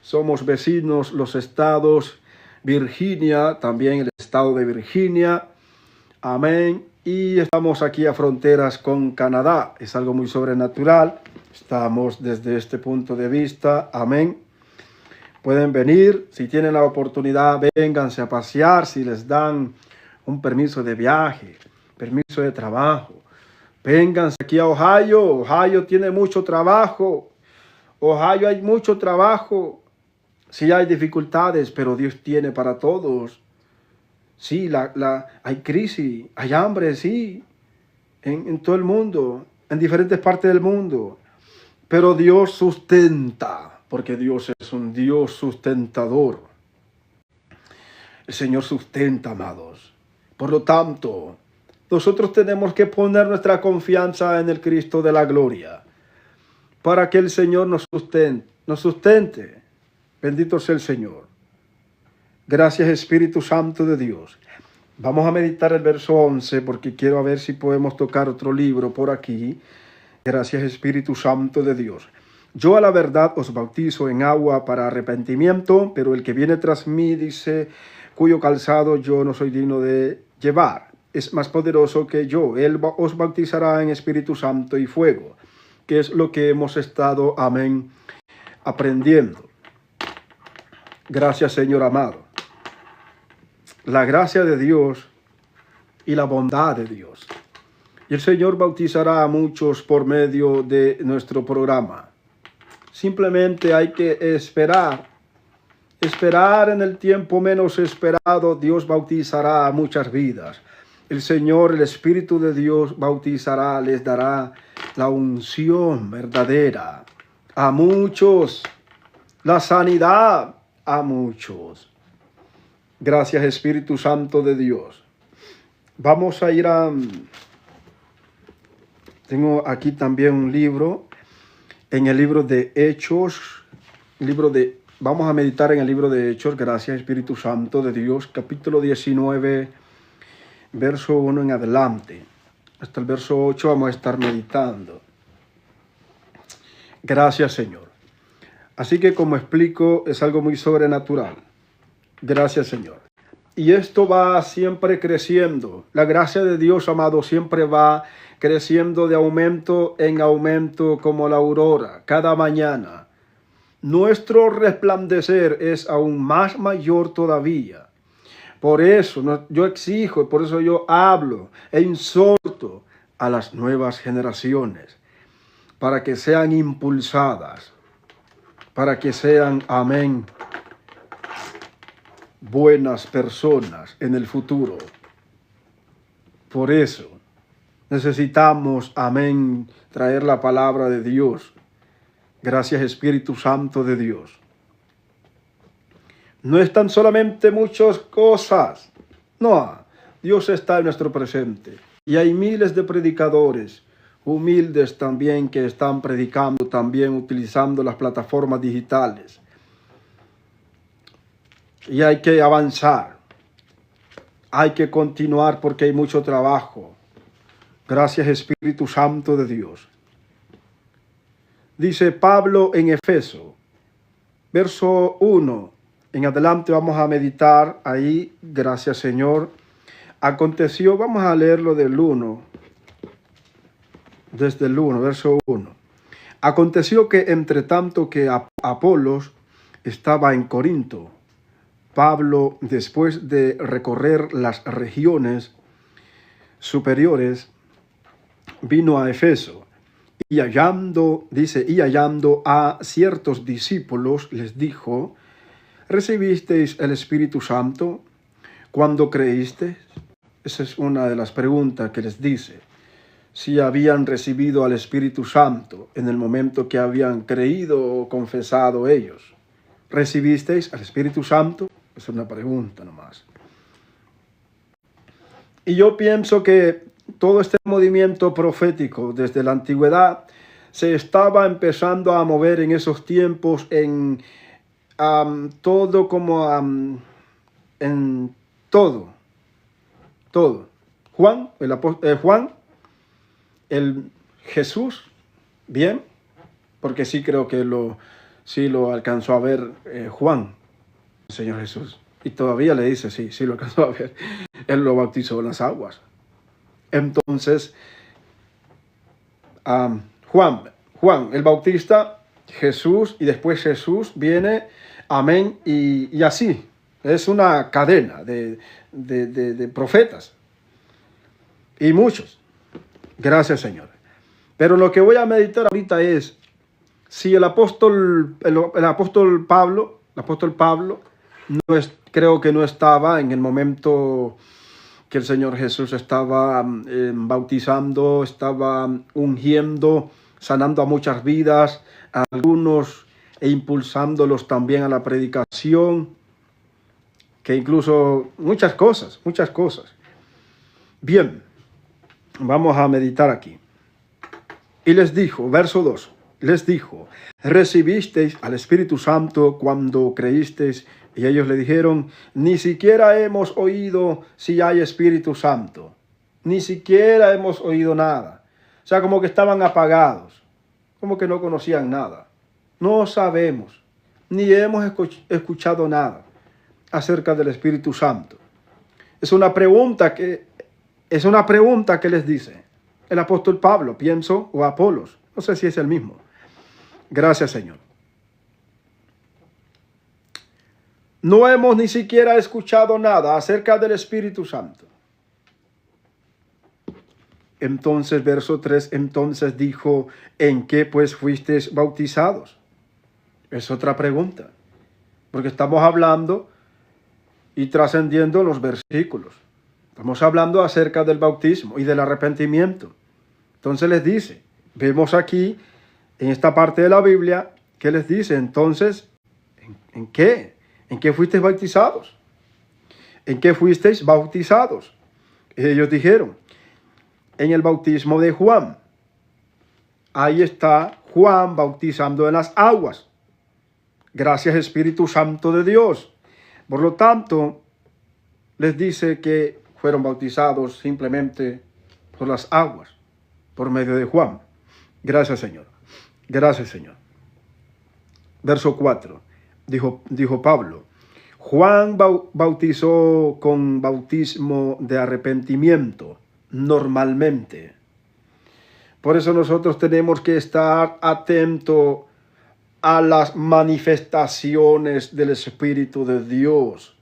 somos vecinos, los estados Virginia, también el estado de Virginia, amén, y estamos aquí a fronteras con Canadá, es algo muy sobrenatural, estamos desde este punto de vista, amén. Pueden venir, si tienen la oportunidad, vénganse a pasear, si les dan un permiso de viaje, de trabajo. Vénganse aquí a Ohio. Ohio tiene mucho trabajo. Ohio hay mucho trabajo. Sí hay dificultades, pero Dios tiene para todos. Sí, hay crisis, hay hambre, sí, en todo el mundo, en diferentes partes del mundo. Pero Dios sustenta, porque Dios es un Dios sustentador. El Señor sustenta, amados. Por lo tanto, nosotros tenemos que poner nuestra confianza en el Cristo de la gloria, para que el Señor nos sustente. Bendito sea el Señor. Gracias, Espíritu Santo de Dios. Vamos a meditar el verso 11 porque quiero ver si podemos tocar otro libro por aquí. Gracias, Espíritu Santo de Dios. Yo a la verdad os bautizo en agua para arrepentimiento, pero el que viene tras mí dice, cuyo calzado yo no soy digno de llevar. Es más poderoso que yo. Él os bautizará en Espíritu Santo y fuego, que es lo que hemos estado, amén, aprendiendo. Gracias, Señor amado. La gracia de Dios y la bondad de Dios. Y el Señor bautizará a muchos por medio de nuestro programa. Simplemente hay que esperar. Esperar en el tiempo menos esperado. Dios bautizará a muchas vidas. El Señor, el Espíritu de Dios bautizará, les dará la unción verdadera a muchos. La sanidad a muchos. Gracias, Espíritu Santo de Dios. Vamos a ir a... Tengo aquí también un libro, en el libro de Hechos, vamos a meditar en el libro de Hechos, gracias, Espíritu Santo de Dios, capítulo 19, verso 1 en adelante. Hasta el verso 8 vamos a estar meditando. Gracias, Señor. Así que, como explico, es algo muy sobrenatural. Gracias, Señor. Y esto va siempre creciendo. La gracia de Dios, amado, siempre va creciendo de aumento en aumento como la aurora, cada mañana. Nuestro resplandecer es aún más mayor todavía. Por eso yo exijo, por eso yo hablo e exhorto a las nuevas generaciones, para que sean impulsadas, para que sean, amén, buenas personas en el futuro. Por eso necesitamos, amén, traer la palabra de Dios. Gracias, Espíritu Santo de Dios. No están solamente muchas cosas. No, Dios está en nuestro presente. Y hay miles de predicadores humildes también que están predicando, también utilizando las plataformas digitales. Y hay que avanzar. Hay que continuar porque hay mucho trabajo. Gracias, Espíritu Santo de Dios. Dice Pablo en Efeso, verso 1. En adelante vamos a meditar ahí. Gracias, Señor. Aconteció, vamos a leerlo del 1. Desde el 1, verso 1. Aconteció que entre tanto que Apolos estaba en Corinto, Pablo, después de recorrer las regiones superiores, vino a Efeso y hallando a ciertos discípulos, les dijo, ¿recibisteis el Espíritu Santo cuando creísteis? Esa es una de las preguntas que les dice. Si habían recibido al Espíritu Santo en el momento que habían creído o confesado ellos. ¿Recibisteis al Espíritu Santo? Es una pregunta nomás. Y yo pienso que todo este movimiento profético desde la antigüedad se estaba empezando a mover en esos tiempos en todo como en todo. Juan, el Jesús, bien, porque sí creo que sí lo alcanzó a ver Juan, el Señor Jesús. Y todavía le dice, sí lo alcanzó a ver. Él lo bautizó en las aguas. Entonces, Juan el Bautista, Jesús, y después Jesús viene, amén, y así. Es una cadena de profetas. Y muchos. Gracias, Señor. Pero lo que voy a meditar ahorita es si el apóstol Pablo, creo que no estaba en el momento que el Señor Jesús estaba bautizando, estaba ungiendo, sanando a muchas vidas, a algunos, e impulsándolos también a la predicación, que incluso muchas cosas. Bien, vamos a meditar aquí. Y les dijo, verso 2, les dijo, recibisteis al Espíritu Santo cuando creísteis. Y ellos le dijeron, ni siquiera hemos oído si hay Espíritu Santo. Ni siquiera hemos oído nada. O sea, como que estaban apagados. Como que no conocían nada. No sabemos, ni hemos escuchado nada acerca del Espíritu Santo. Es una pregunta que les dice el apóstol Pablo, pienso, o Apolos. No sé si es el mismo. Gracias, Señor. No hemos ni siquiera escuchado nada acerca del Espíritu Santo. Entonces, verso 3, entonces dijo, ¿en qué pues fuisteis bautizados? Es otra pregunta, porque estamos hablando y trascendiendo los versículos. Estamos hablando acerca del bautismo y del arrepentimiento. Entonces les dice, vemos aquí en esta parte de la Biblia, que les dice, entonces, ¿en qué? ¿En qué fuisteis bautizados? ¿En qué fuisteis bautizados? Y ellos dijeron, en el bautismo de Juan. Ahí está Juan bautizando en las aguas. Gracias, Espíritu Santo de Dios. Por lo tanto, les dice que fueron bautizados simplemente por las aguas, por medio de Juan. Gracias, Señor. Gracias, Señor. Verso 4. Dijo Pablo, Juan bautizó con bautismo de arrepentimiento, normalmente. Por eso nosotros tenemos que estar atentos a las manifestaciones del Espíritu de Dios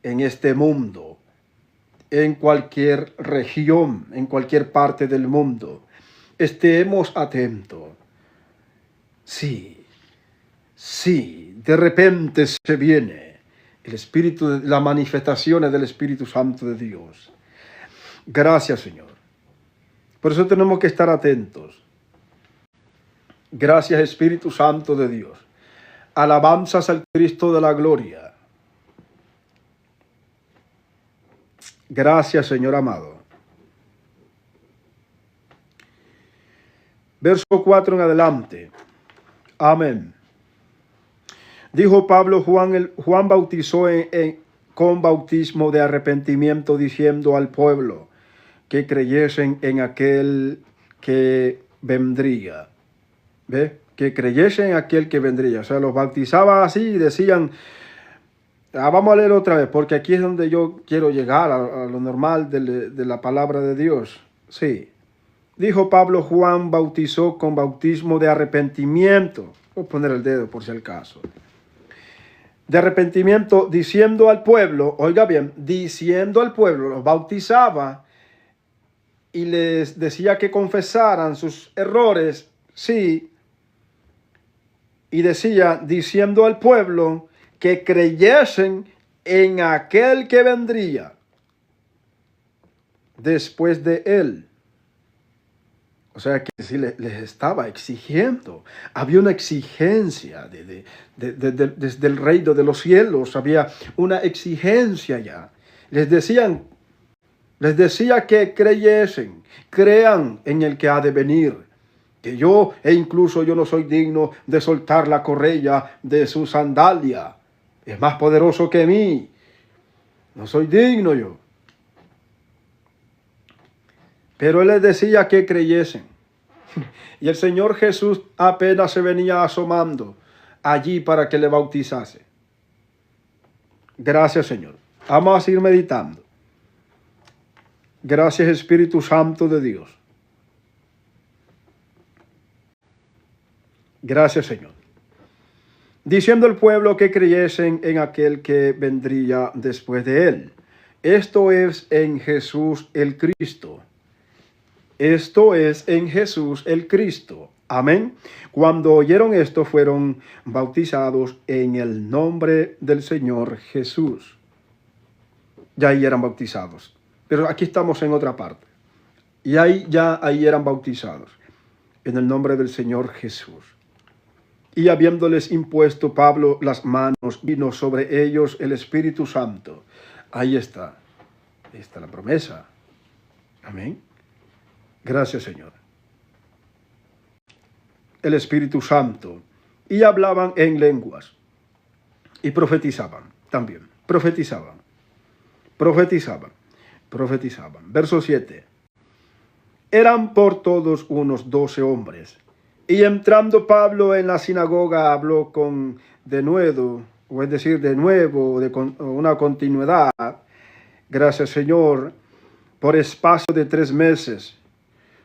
en este mundo, en cualquier región, en cualquier parte del mundo. Estemos atentos. Sí, de repente se viene el Espíritu, las manifestaciones del Espíritu Santo de Dios. Gracias, Señor. Por eso tenemos que estar atentos. Gracias, Espíritu Santo de Dios. Alabanzas al Cristo de la gloria. Gracias, Señor amado. Verso 4 en adelante. Amén. Dijo Pablo, Juan bautizó con bautismo de arrepentimiento, diciendo al pueblo que creyesen en aquel que vendría. ¿Ve? Que creyesen en aquel que vendría. O sea, los bautizaba así y decían, vamos a leer otra vez, porque aquí es donde yo quiero llegar a lo normal de la palabra de Dios. Sí. Dijo Pablo, Juan bautizó con bautismo de arrepentimiento. Voy a poner el dedo por si al caso. De arrepentimiento, diciendo al pueblo, oiga bien, diciendo al pueblo, los bautizaba y les decía que confesaran sus errores, sí, y decía, diciendo al pueblo que creyesen en aquel que vendría después de él. O sea que sí les estaba exigiendo. Había una exigencia desde el reino de los cielos. Había una exigencia ya. Les decía que creyesen, crean en el que ha de venir. Que incluso yo no soy digno de soltar la correa de su sandalia. Es más poderoso que mí. No soy digno yo. Pero él les decía que creyesen. Y el Señor Jesús apenas se venía asomando allí para que le bautizase. Gracias, Señor. Vamos a seguir meditando. Gracias, Espíritu Santo de Dios. Gracias, Señor. Diciendo al pueblo que creyesen en aquel que vendría después de él, Esto es en Jesús el Cristo. Esto es en Jesús el Cristo. Amén. Cuando oyeron esto, fueron bautizados en el nombre del Señor Jesús. Ya ahí eran bautizados. Pero aquí estamos en otra parte. Y ahí eran bautizados en el nombre del Señor Jesús. Y habiéndoles impuesto Pablo las manos, vino sobre ellos el Espíritu Santo. Ahí está. Ahí está la promesa. Amén. Gracias, Señor. El Espíritu Santo. Y hablaban en lenguas. Y profetizaban también. Profetizaban. Verso 7. Eran por todos unos 12 hombres. Y entrando Pablo en la sinagoga habló con denuedo, o es decir, de nuevo, una continuidad. Gracias, Señor, por espacio de 3 meses,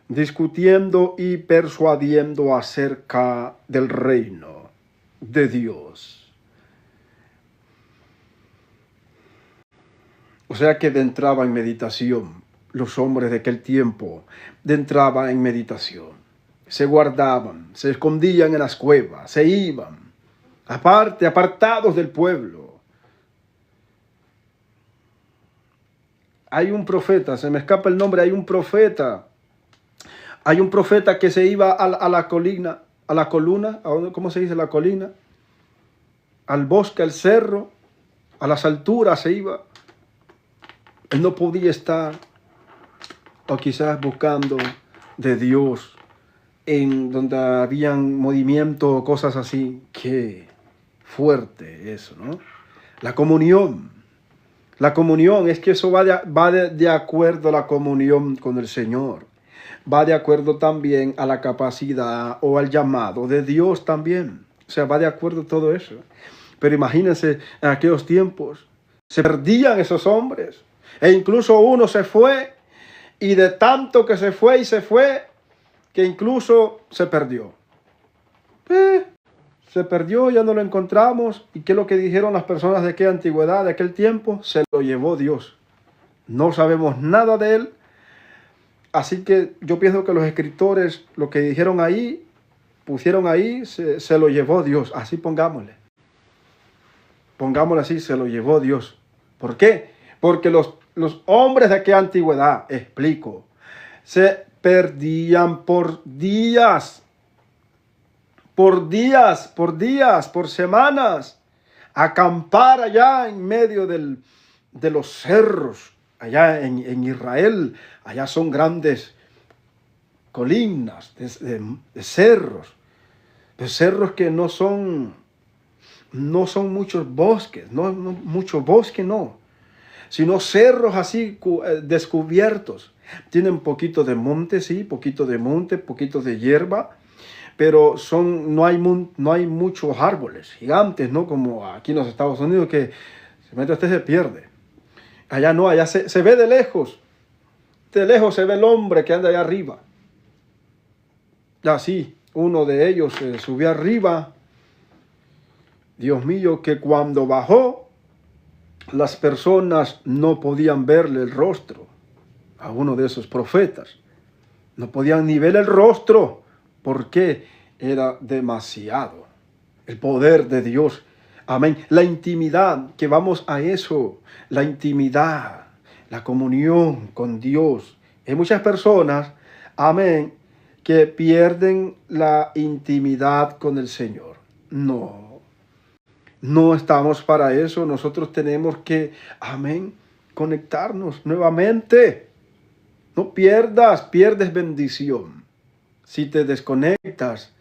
discutiendo y persuadiendo acerca del reino de Dios. O sea que entraba en meditación. Los hombres de aquel tiempo entraban en meditación. Se guardaban, se escondían en las cuevas, se iban, apartados del pueblo. Hay un profeta, se me escapa el nombre, hay un profeta que se iba a la colina, ¿cómo se dice la colina? Al bosque, al cerro, a las alturas se iba. Él no podía estar, o quizás buscando de Dios, en donde habían movimiento o cosas así. Qué fuerte eso, ¿no? La comunión, es que eso va de acuerdo a la comunión con el Señor. Va de acuerdo también a la capacidad o al llamado de Dios también. O sea, va de acuerdo a todo eso. Pero imagínense, en aquellos tiempos se perdían esos hombres. E incluso uno se fue, y de tanto que se fue, que incluso se perdió. Se perdió, ya no lo encontramos. ¿Y qué es lo que dijeron las personas de aquella antigüedad, de aquel tiempo? Se lo llevó Dios. No sabemos nada de él. Así que yo pienso que los escritores, lo que dijeron ahí, pusieron ahí, se lo llevó Dios. Así pongámosle. Pongámosle así, se lo llevó Dios. ¿Por qué? Porque los hombres de aquella antigüedad, explico, se perdían por días, por semanas, acampar allá en medio de los cerros, allá en Israel. Allá son grandes colinas de cerros que no son muchos bosques, mucho bosque no, sino cerros así descubiertos. Tienen poquito de monte, sí, poquito de monte, poquito de hierba, pero no hay muchos árboles gigantes, ¿no? Como aquí en los Estados Unidos, que usted se pierde. Allá no, allá se ve de lejos. De lejos se ve el hombre que anda allá arriba. Así, uno de ellos subió arriba. Dios mío, que cuando bajó, las personas no podían verle el rostro a uno de esos profetas. No podían ni ver el rostro, porque era demasiado. El poder de Dios. Amén. La intimidad, que vamos a eso. La intimidad, la comunión con Dios. Hay muchas personas, amén, que pierden la intimidad con el Señor. No estamos para eso. Nosotros tenemos que, amén, conectarnos nuevamente. No pierdes bendición si te desconectas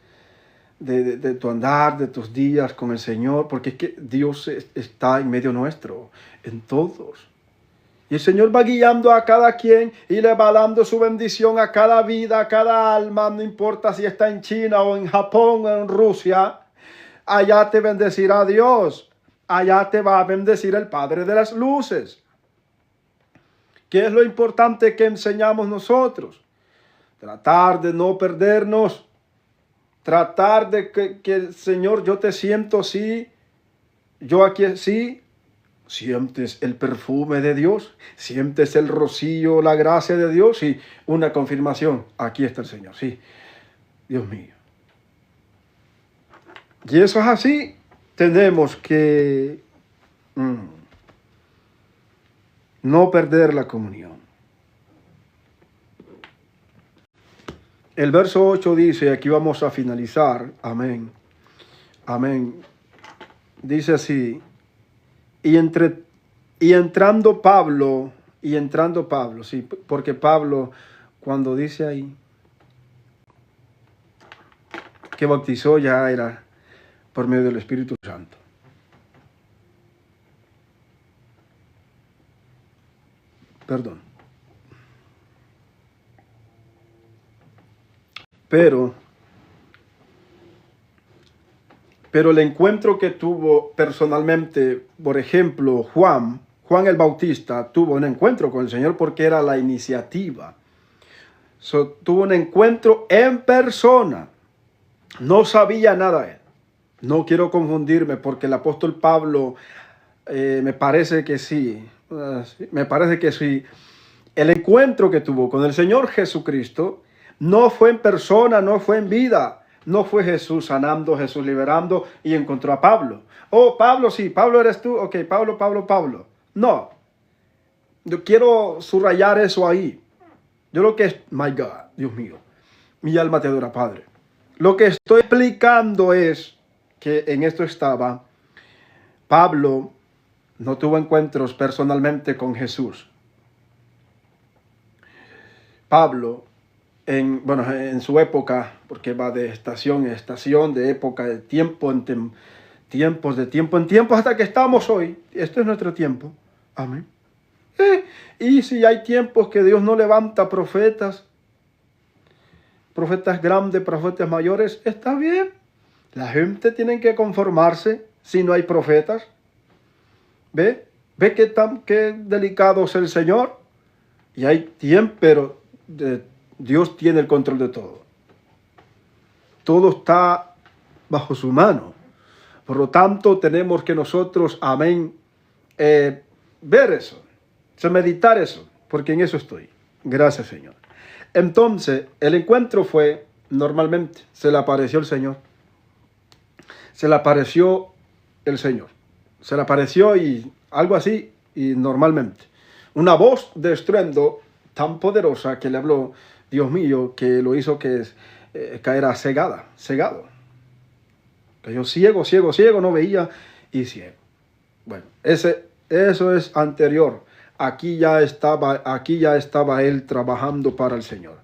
de tu andar, de tus días con el Señor, porque es que Dios está en medio nuestro, en todos. Y el Señor va guiando a cada quien y le va dando su bendición a cada vida, a cada alma, no importa si está en China o en Japón o en Rusia. Allá te bendecirá Dios. Allá te va a bendecir el Padre de las luces. ¿Qué es lo importante que enseñamos nosotros? Tratar de no perdernos. Tratar de que Señor, yo te siento sí. Yo aquí sí. sientes el perfume de Dios, sientes el rocío, la gracia de Dios y una confirmación. Aquí está el Señor, sí, Dios mío. Y eso es así, tenemos que no perder la comunión. El verso 8 dice, aquí vamos a finalizar, amén, amén, dice así, y entrando Pablo, sí, porque Pablo, cuando dice ahí que bautizó, ya era por medio del Espíritu Santo. Perdón. Pero el encuentro que tuvo personalmente, por ejemplo, Juan el Bautista tuvo un encuentro con el Señor porque era la iniciativa. Tuvo un encuentro en persona. No sabía nada él. No quiero confundirme porque el apóstol Pablo, me parece que sí. Me parece que sí. El encuentro que tuvo con el Señor Jesucristo no fue en persona, no fue en vida. No fue Jesús sanando, Jesús liberando y encontró a Pablo. Oh, Pablo, sí, Pablo eres tú. Ok, Pablo. No. Yo quiero subrayar eso ahí. Yo lo que es, my God, Dios mío, mi alma te adora, Padre. Lo que estoy explicando es que en esto estaba, Pablo no tuvo encuentros personalmente con Jesús. Pablo, en su época, porque va de estación en estación, de época, de tiempo en tiempos, de tiempo en tiempo, hasta que estamos hoy. Este es nuestro tiempo. Amén. Y si hay tiempos que Dios no levanta profetas grandes, profetas mayores, está bien. La gente tiene que conformarse si no hay profetas. ¿Ve qué delicado es el Señor? Y hay tiempo, pero Dios tiene el control de todo. Todo está bajo su mano. Por lo tanto, tenemos que nosotros, amén, ver eso, meditar eso, porque en eso estoy. Gracias, Señor. Entonces, el encuentro fue, normalmente, se le apareció el Señor. Se le apareció el Señor. Se le apareció y algo así, y normalmente. Una voz de estruendo tan poderosa que le habló, Dios mío, que lo hizo que caera cegado. Cayó ciego, no veía y ciego. Bueno, eso es anterior. Aquí ya estaba él trabajando para el Señor.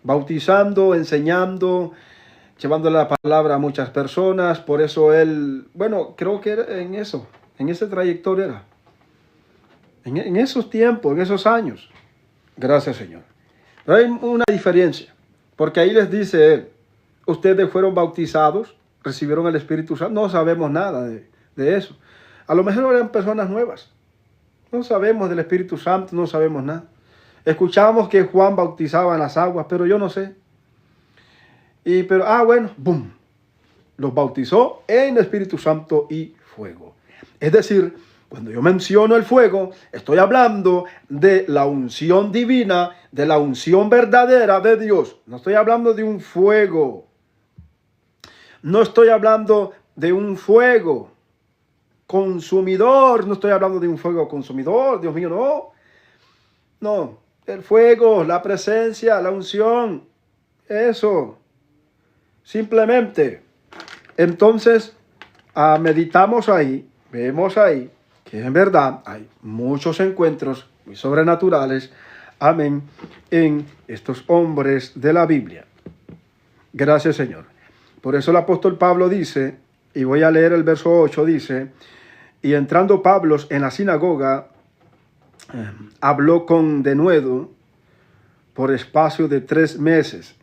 Bautizando, enseñando, llevándole la palabra a muchas personas. Por eso él, creo que era en esa trayectoria era. En esos tiempos, en esos años. Gracias, Señor. Pero hay una diferencia. Porque ahí les dice él, ustedes fueron bautizados, recibieron el Espíritu Santo. No sabemos nada de eso. A lo mejor eran personas nuevas. No sabemos del Espíritu Santo, no sabemos nada. Escuchamos que Juan bautizaba en las aguas, pero yo no sé. ¡Bum! Los bautizó en el Espíritu Santo y fuego. Es decir, cuando yo menciono el fuego, estoy hablando de la unción divina, de la unción verdadera de Dios. No estoy hablando de un fuego. No estoy hablando de un fuego consumidor. No estoy hablando de un fuego consumidor. Dios mío, no. No, el fuego, la presencia, la unción. Eso. Simplemente. Entonces, meditamos ahí, vemos ahí que en verdad hay muchos encuentros muy sobrenaturales, amén, en estos hombres de la Biblia. Gracias, Señor. Por eso el apóstol Pablo dice, y voy a leer el verso 8, dice, y entrando Pablo en la sinagoga, habló con denuedo por espacio de 3 meses,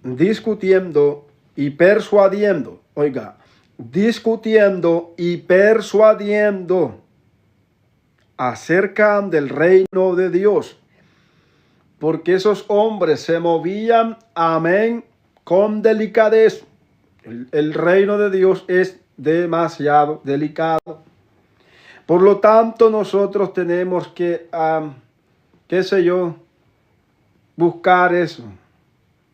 discutiendo y persuadiendo, discutiendo y persuadiendo acerca del reino de Dios, porque esos hombres se movían, amén, con delicadez. El reino de Dios es demasiado delicado. Por lo tanto, nosotros tenemos que, qué sé yo, buscar eso,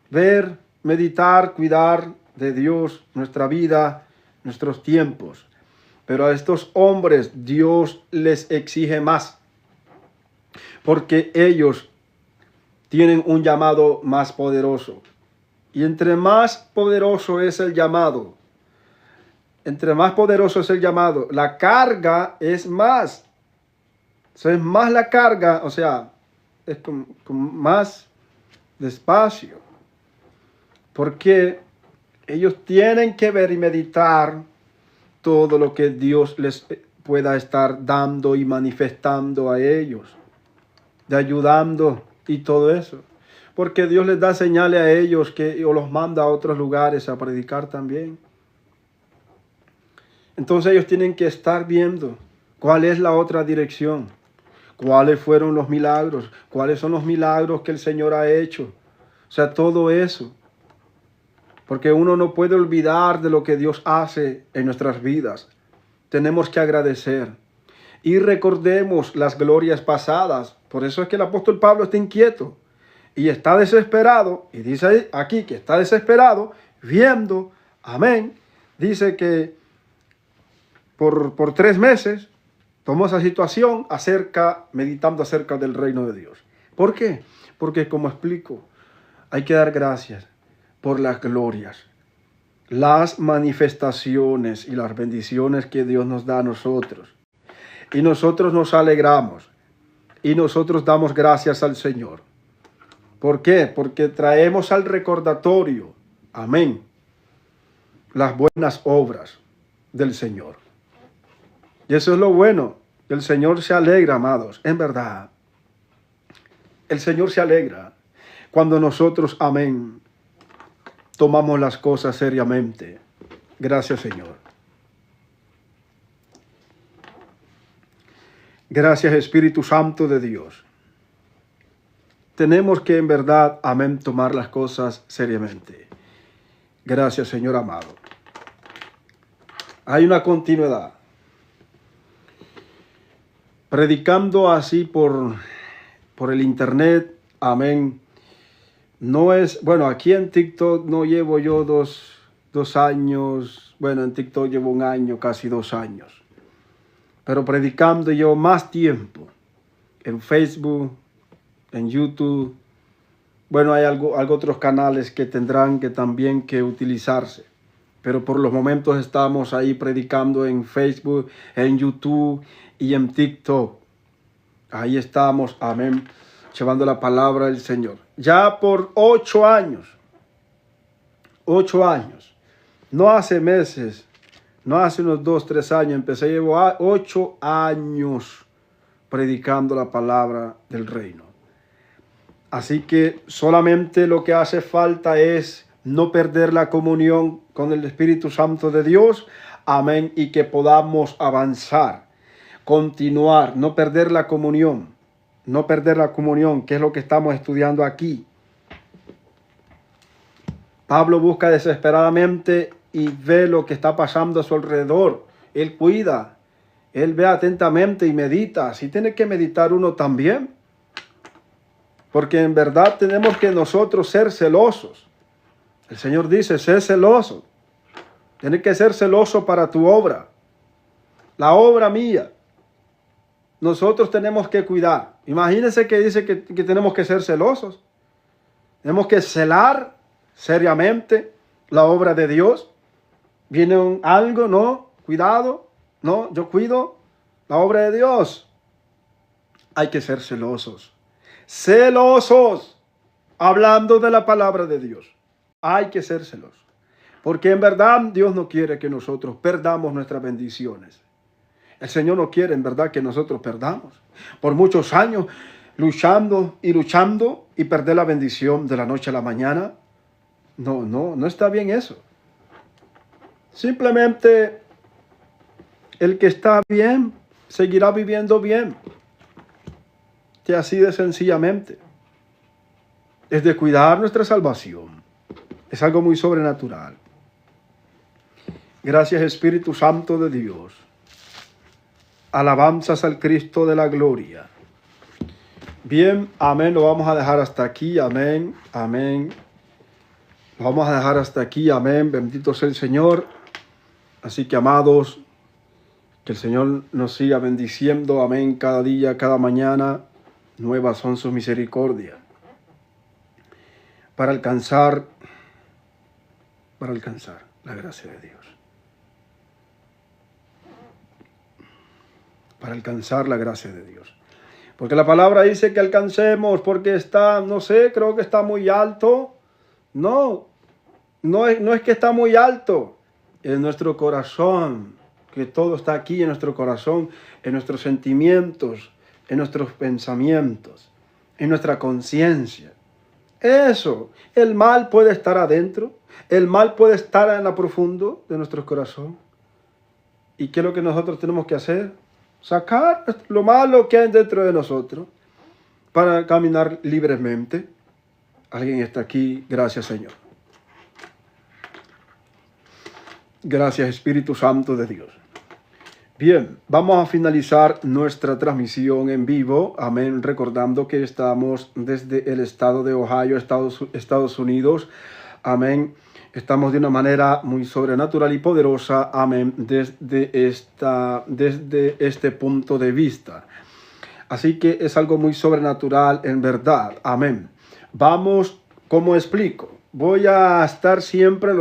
ver, meditar, cuidar de Dios, nuestra vida, nuestros tiempos. Pero a estos hombres Dios les exige más, porque ellos tienen un llamado más poderoso. Y entre más poderoso es el llamado, la carga es más. O sea, es más la carga, o sea, es con más despacio. Porque ellos tienen que ver y meditar todo lo que Dios les pueda estar dando y manifestando a ellos, de ayudando y todo eso. Porque Dios les da señales a ellos o los manda a otros lugares a predicar también. Entonces ellos tienen que estar viendo cuál es la otra dirección, cuáles fueron los milagros, cuáles son los milagros que el Señor ha hecho. O sea, todo eso. Porque uno no puede olvidar de lo que Dios hace en nuestras vidas. Tenemos que agradecer. Y recordemos las glorias pasadas. Por eso es que el apóstol Pablo está inquieto y está desesperado. Y dice aquí que está desesperado, viendo, amén. Dice que por 3 meses tomó esa situación meditando acerca del reino de Dios. ¿Por qué? Porque como explico, hay que dar gracias por las glorias, las manifestaciones y las bendiciones que Dios nos da a nosotros. Y nosotros nos alegramos y nosotros damos gracias al Señor. ¿Por qué? Porque traemos al recordatorio, amén, las buenas obras del Señor. Y eso es lo bueno. El Señor se alegra, amados, en verdad. El Señor se alegra cuando nosotros, amén, tomamos las cosas seriamente. Gracias, Señor. Gracias, Espíritu Santo de Dios. Tenemos que, en verdad, amén, tomar las cosas seriamente. Gracias, Señor amado. Hay una continuidad. Predicando así por el internet, amén. No es, bueno, aquí en TikTok no llevo yo dos años, bueno, en TikTok llevo 1 año, casi 2 años. Pero predicando yo más tiempo en Facebook, en YouTube. Bueno, hay algo otros canales que tendrán que también que utilizarse. Pero por los momentos estamos ahí predicando en Facebook, en YouTube y en TikTok. Ahí estamos, amén, llevando la palabra del Señor. Ya por 8 años. 8 años. No hace meses, no hace unos 2, 3 años. Empecé, llevo 8 años predicando la palabra del reino. Así que solamente lo que hace falta es no perder la comunión con el Espíritu Santo de Dios. Amén. Y que podamos avanzar, continuar, no perder la comunión. No perder la comunión, que es lo que estamos estudiando aquí. Pablo busca desesperadamente y ve lo que está pasando a su alrededor. Él cuida, él ve atentamente y medita. Así tiene que meditar uno también. Porque en verdad tenemos que nosotros ser celosos. El Señor dice, sé celoso. Tienes que ser celoso para tu obra. La obra mía. Nosotros tenemos que cuidar. Imagínense que dice que tenemos que ser celosos. Tenemos que celar seriamente la obra de Dios. Viene algo, no, cuidado, no, yo cuido la obra de Dios. Hay que ser celosos. Celosos, hablando de la palabra de Dios. Hay que ser celosos. Porque en verdad Dios no quiere que nosotros perdamos nuestras bendiciones. El Señor no quiere en verdad que nosotros perdamos. Por muchos años luchando y perder la bendición de la noche a la mañana. No está bien eso. Simplemente el que está bien seguirá viviendo bien. Que así de sencillamente. Es de cuidar nuestra salvación. Es algo muy sobrenatural. Gracias, Espíritu Santo de Dios. Alabanzas al Cristo de la gloria. Bien, amén, lo vamos a dejar hasta aquí, amén, amén. Lo vamos a dejar hasta aquí, amén, bendito sea el Señor. Así que, amados, que el Señor nos siga bendiciendo, amén, cada día, cada mañana. Nuevas son sus misericordias. Para alcanzar la gracia de Dios. Para alcanzar la gracia de Dios. Porque la palabra dice que alcancemos, porque está, no sé, creo que está muy alto. No es que está muy alto. En nuestro corazón, que todo está aquí en nuestro corazón, en nuestros sentimientos, en nuestros pensamientos, en nuestra conciencia. Eso, el mal puede estar adentro, el mal puede estar en lo profundo de nuestro corazón. ¿Y qué es lo que nosotros tenemos que hacer? Sacar lo malo que hay dentro de nosotros para caminar libremente. Alguien está aquí, gracias Señor. Gracias Espíritu Santo de Dios. Bien, vamos a finalizar nuestra transmisión en vivo, amén, recordando que estamos desde el estado de Ohio, Estados Unidos, amén. Estamos de una manera muy sobrenatural y poderosa, amén, desde este punto de vista. Así que es algo muy sobrenatural en verdad, amén. Vamos, ¿cómo explico? Voy a estar siempre,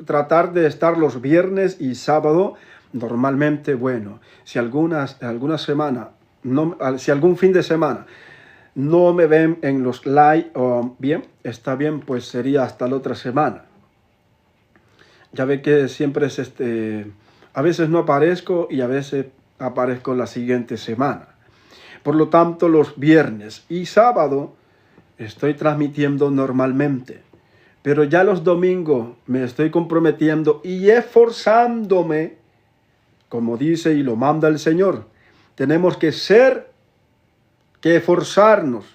tratar de estar los viernes y sábado. Normalmente, bueno, si alguna semana, si algún fin de semana no me ven en los live, bien, está bien, pues sería hasta la otra semana. Ya ve que siempre es a veces no aparezco y a veces aparezco la siguiente semana. Por lo tanto, los viernes y sábado estoy transmitiendo normalmente. Pero ya los domingos me estoy comprometiendo y esforzándome, como dice y lo manda el Señor. Tenemos que esforzarnos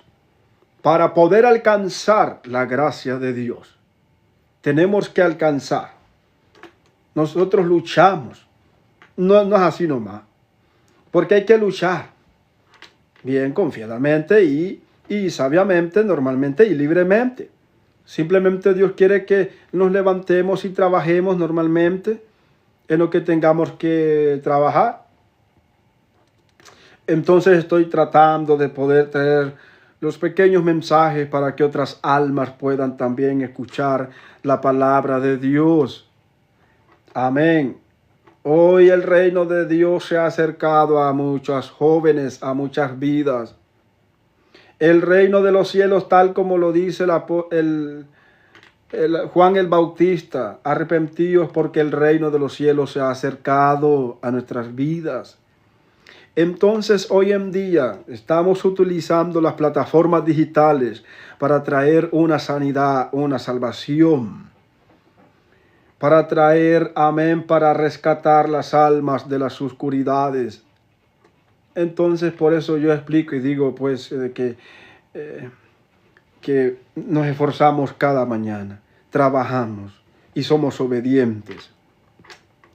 para poder alcanzar la gracia de Dios. Tenemos que alcanzar. Nosotros luchamos. No es así nomás. Porque hay que luchar. Bien, confiadamente y sabiamente, normalmente y libremente. Simplemente Dios quiere que nos levantemos y trabajemos normalmente en lo que tengamos que trabajar. Entonces estoy tratando de poder traer los pequeños mensajes para que otras almas puedan también escuchar la palabra de Dios. Amén. Hoy el reino de Dios se ha acercado a muchos jóvenes, a muchas vidas. El reino de los cielos, tal como lo dice Juan el Bautista, arrepentidos porque el reino de los cielos se ha acercado a nuestras vidas. Entonces, hoy en día estamos utilizando las plataformas digitales para traer una sanidad, una salvación, para traer, amén, para rescatar las almas de las oscuridades. Entonces, por eso yo explico y digo, pues, que nos esforzamos cada mañana, trabajamos y somos obedientes.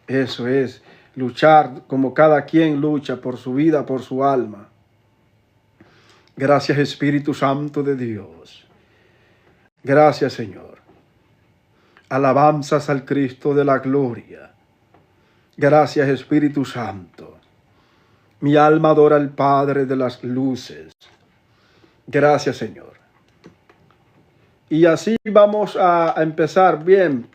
Eso es, luchar como cada quien lucha por su vida, por su alma. Gracias Espíritu Santo de Dios. Gracias Señor. Alabanzas al Cristo de la gloria. Gracias Espíritu Santo. Mi alma adora al Padre de las luces. Gracias Señor. Y así vamos a empezar bien.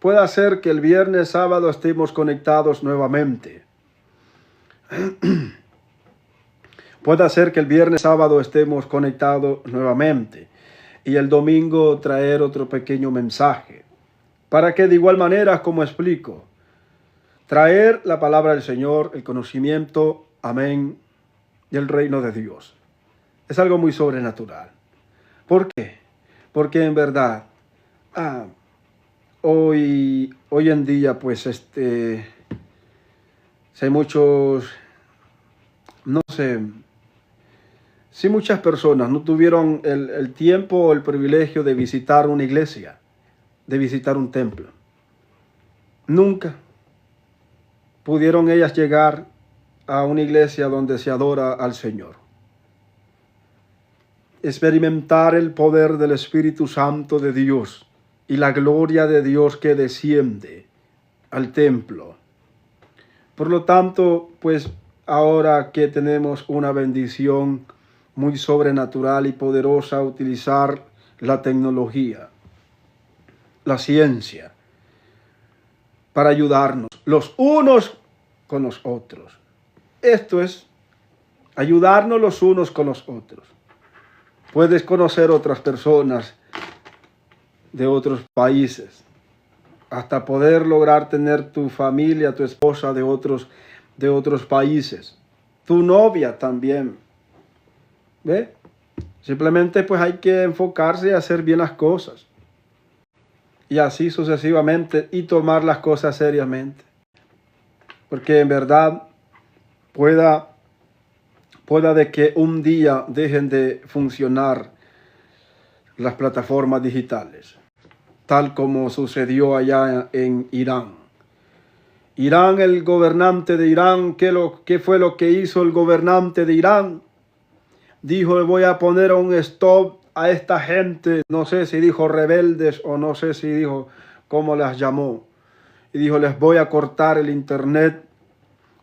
Puede ser que el viernes, sábado estemos conectados nuevamente. Puede ser que el viernes, sábado estemos conectados nuevamente. Y el domingo traer otro pequeño mensaje. Para que de igual manera, como explico, traer la palabra del Señor, el conocimiento, amén, y el reino de Dios. Es algo muy sobrenatural. ¿Por qué? Porque en verdad, hoy en día, pues, hay muchos, no sé, si muchas personas no tuvieron el tiempo o el privilegio de visitar una iglesia, de visitar un templo. Nunca pudieron ellas llegar a una iglesia donde se adora al Señor. Experimentar el poder del Espíritu Santo de Dios y la gloria de Dios que desciende al templo. Por lo tanto, pues ahora que tenemos una bendición muy sobrenatural y poderosa, utilizar la tecnología, la ciencia, para ayudarnos los unos con los otros. Esto es ayudarnos los unos con los otros. Puedes conocer otras personas de otros países, hasta poder lograr tener tu familia, tu esposa de otros países, tu novia también. ¿Ve? Simplemente pues hay que enfocarse y hacer bien las cosas. Y así sucesivamente, y tomar las cosas seriamente. Porque en verdad pueda de que un día dejen de funcionar las plataformas digitales, tal como sucedió allá en Irán. Irán, el gobernante de Irán, ¿qué fue lo que hizo el gobernante de Irán? Dijo, le voy a poner un stop a esta gente, no sé si dijo rebeldes o no sé si dijo cómo las llamó. Y dijo, les voy a cortar el internet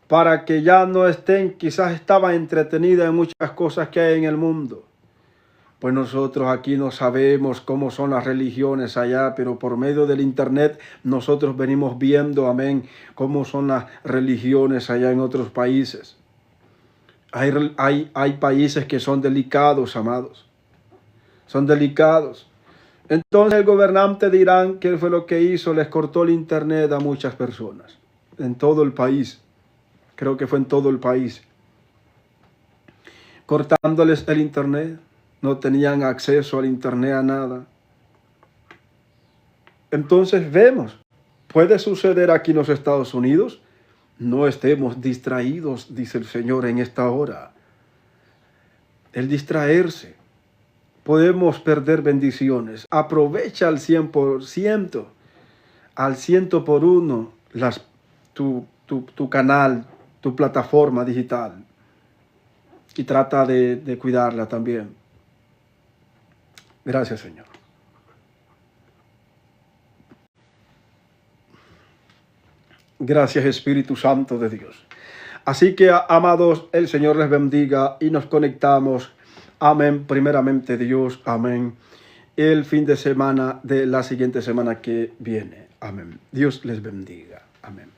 para que ya no estén, quizás estaba entretenida en muchas cosas que hay en el mundo. Pues nosotros aquí no sabemos cómo son las religiones allá, pero por medio del internet nosotros venimos viendo, amén, cómo son las religiones allá en otros países. Hay países que son delicados, amados. Son delicados. Entonces el gobernante de Irán, ¿qué fue lo que hizo? Les cortó el internet a muchas personas en todo el país. Creo que fue en todo el país. Cortándoles el internet. No tenían acceso al internet a nada. Entonces vemos, puede suceder aquí en los Estados Unidos. No estemos distraídos, dice el Señor en esta hora. El distraerse. Podemos perder bendiciones. Aprovecha al 100%, al 100%, tu canal, tu plataforma digital. Y trata de cuidarla también. Gracias, Señor. Gracias, Espíritu Santo de Dios. Así que, amados, el Señor les bendiga y nos conectamos. Amén. Primeramente Dios. Amén. El fin de semana de la siguiente semana que viene. Amén. Dios les bendiga. Amén.